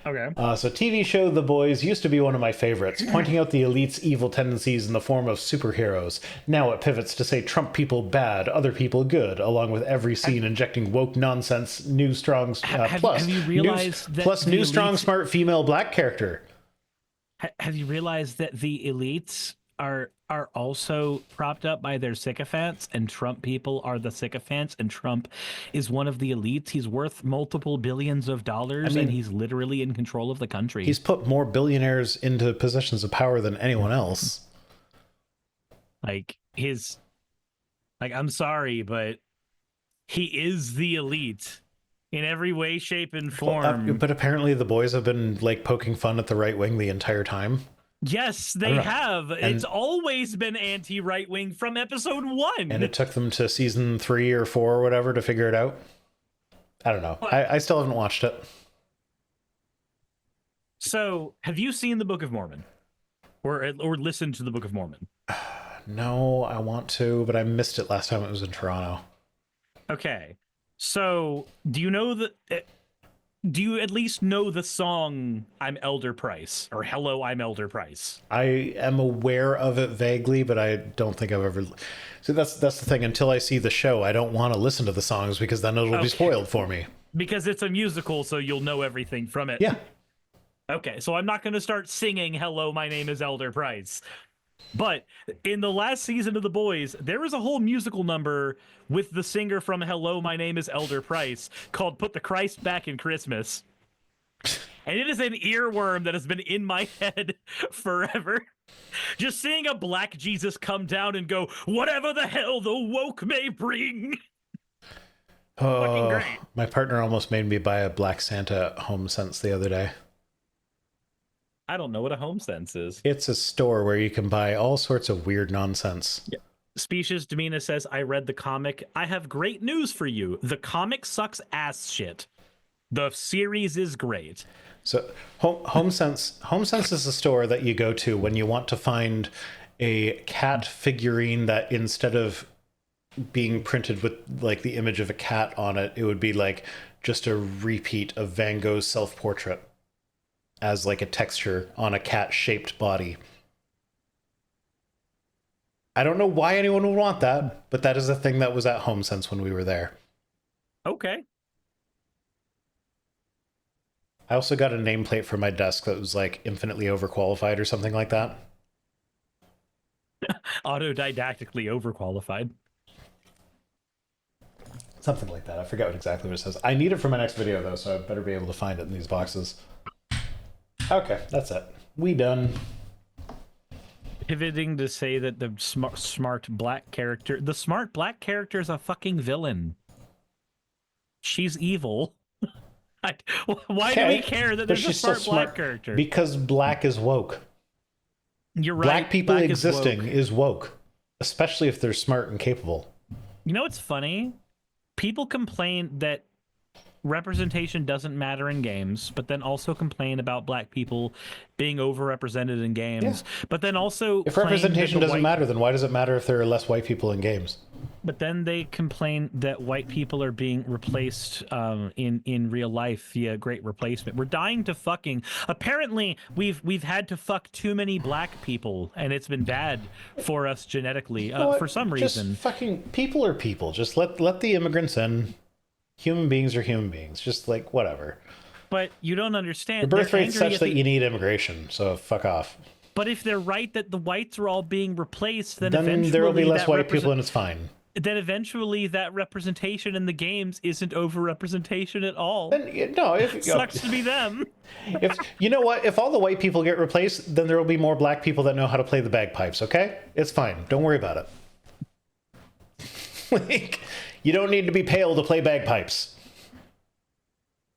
Speaker 3: Okay.
Speaker 2: So TV show The Boys used to be one of my favorites, pointing out the elite's evil tendencies in the form of superheroes. Now it pivots to say Trump people bad, other people good, along with every scene injecting woke nonsense, new strong
Speaker 3: have you realized that
Speaker 2: new strong smart female black character.
Speaker 3: Have you realized that the elites are also propped up by their sycophants, and Trump people are the sycophants, and Trump is one of the elites. He's worth multiple billions of dollars, and he's literally in control of the country.
Speaker 2: He's put more billionaires into positions of power than anyone else.
Speaker 3: Like I'm sorry, but he is the elite in every way, shape, and form.
Speaker 2: But apparently the boys have been like poking fun at the right wing the entire time.
Speaker 3: Yes, they have. It's always been anti-right wing from episode 1.
Speaker 2: And it took them to season 3 or 4 or whatever to figure it out. I don't know. I still haven't watched it.
Speaker 3: So, have you seen the Book of Mormon? Or listened to the Book of Mormon?
Speaker 2: No, I want to, but I missed it last time it was in Toronto.
Speaker 3: Okay. So, do you at least know the song I'm Elder Price, or Hello, I'm Elder Price?
Speaker 2: I am aware of it vaguely, but I don't think I've ever... See, that's the thing. Until I see the show, I don't want to listen to the songs because then it'll be spoiled for me.
Speaker 3: Because it's a musical, so you'll know everything from it.
Speaker 2: Yeah.
Speaker 3: Okay, so I'm not going to start singing Hello, my name is Elder Price. But in the last season of The Boys, there was a whole musical number with the singer from Hello, My Name is Elder Price called Put the Christ Back in Christmas. And it is an earworm that has been in my head forever. Just seeing a black Jesus come down and go, whatever the hell the woke may bring. Fucking great.
Speaker 2: My partner almost made me buy a Black Santa at HomeSense the other day.
Speaker 3: I don't know what a HomeSense is.
Speaker 2: It's a store where you can buy all sorts of weird nonsense.
Speaker 3: Yeah. Specious Demina says, I read the comic. I have great news for you. The comic sucks ass shit. The series is great.
Speaker 2: So HomeSense is a store that you go to when you want to find a cat figurine that instead of being printed with like the image of a cat on it, it would be like just a repeat of Van Gogh's self-portrait as like a texture on a cat-shaped body. I don't know why anyone would want that, but that is a thing that was at HomeSense when we were there.
Speaker 3: Okay.
Speaker 2: I also got a nameplate for my desk that was like infinitely overqualified or something like that.
Speaker 3: Autodidactically overqualified.
Speaker 2: Something like that. I forget exactly what it says. I need it for my next video though, so I better be able to find it in these boxes. Okay, that's it. We done.
Speaker 3: Pivoting to say that the smart black character is a fucking villain. She's evil. Why do we care that there's a smart black character?
Speaker 2: Because black is woke.
Speaker 3: You're right.
Speaker 2: Black people existing is woke, especially if they're smart and capable.
Speaker 3: You know what's funny? People complain that representation doesn't matter in games, but then also complain about black people being overrepresented in games. Yeah. But then also,
Speaker 2: if representation doesn't matter, then why does it matter if there are less white people in games?
Speaker 3: But then they complain that white people are being replaced in real life via Great Replacement. We're dying to fucking. Apparently, we've had to fuck too many black people, and it's been bad for us genetically for some reason.
Speaker 2: Just fucking people are people. Just let the immigrants in. Human beings are human beings. Just like whatever.
Speaker 3: But you don't understand.
Speaker 2: The birth rate's such that you need immigration. So fuck off.
Speaker 3: But if they're right that the whites are all being replaced, then eventually
Speaker 2: there will be less white people, and it's fine.
Speaker 3: Then eventually that representation in the games isn't over-representation at all.
Speaker 2: Then, no,
Speaker 3: it sucks to be them.
Speaker 2: If you know what, if all the white people get replaced, then there will be more black people that know how to play the bagpipes. Okay, it's fine. Don't worry about it. Like, you don't need to be pale to play bagpipes.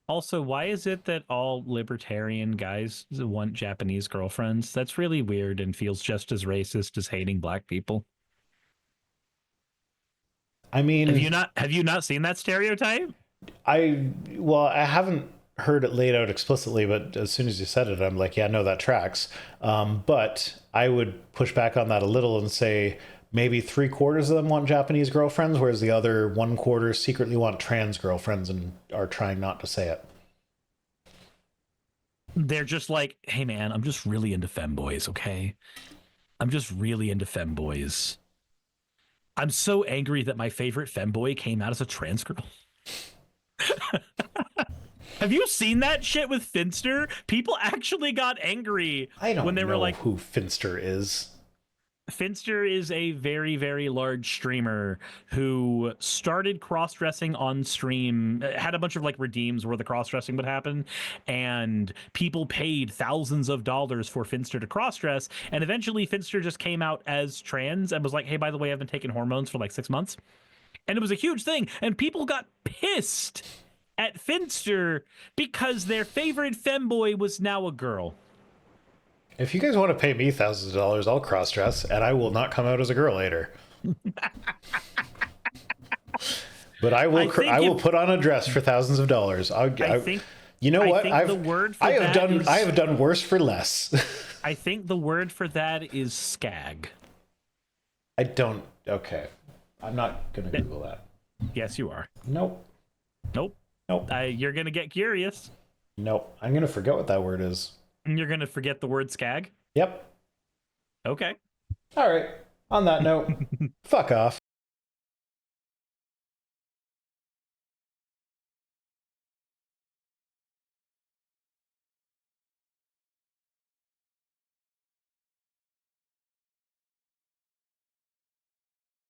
Speaker 3: Also, why is it that all libertarian guys want Japanese girlfriends? That's really weird and feels just as racist as hating black people.
Speaker 2: I mean,
Speaker 3: have you not seen that stereotype?
Speaker 2: I haven't heard it laid out explicitly, but as soon as you said it, I'm like, yeah, no, that tracks. But I would push back on that a little and say maybe 3/4 of them want Japanese girlfriends, whereas the other 1/4 secretly want trans girlfriends and are trying not to say it.
Speaker 3: They're just like, hey man, I'm just really into femboys, okay? I'm just really into femboys. I'm so angry that my favorite femboy came out as a trans girl. Have you seen that shit with Finster? People actually got angry
Speaker 2: when they
Speaker 3: were
Speaker 2: like, who Finster is.
Speaker 3: Finster is a very, very large streamer who started cross-dressing on stream, had a bunch of like redeems where the cross-dressing would happen, and people paid thousands of dollars for Finster to cross-dress, and eventually Finster just came out as trans and was like, hey, by the way, I've been taking hormones for like 6 months. And it was a huge thing, and people got pissed at Finster because their favorite femboy was now a girl.
Speaker 2: If you guys want to pay me thousands of dollars, I'll cross-dress, and I will not come out as a girl later. But I will put on a dress for thousands of dollars. You know what? I have done worse for less.
Speaker 3: I think the word for that is skag.
Speaker 2: Okay. I'm not going to Google that.
Speaker 3: Yes, you are.
Speaker 2: Nope.
Speaker 3: You're going to get curious.
Speaker 2: Nope. I'm going to forget what that word is.
Speaker 3: You're going to forget the word skag?
Speaker 2: Yep.
Speaker 3: Okay.
Speaker 2: All right. On that note, fuck off.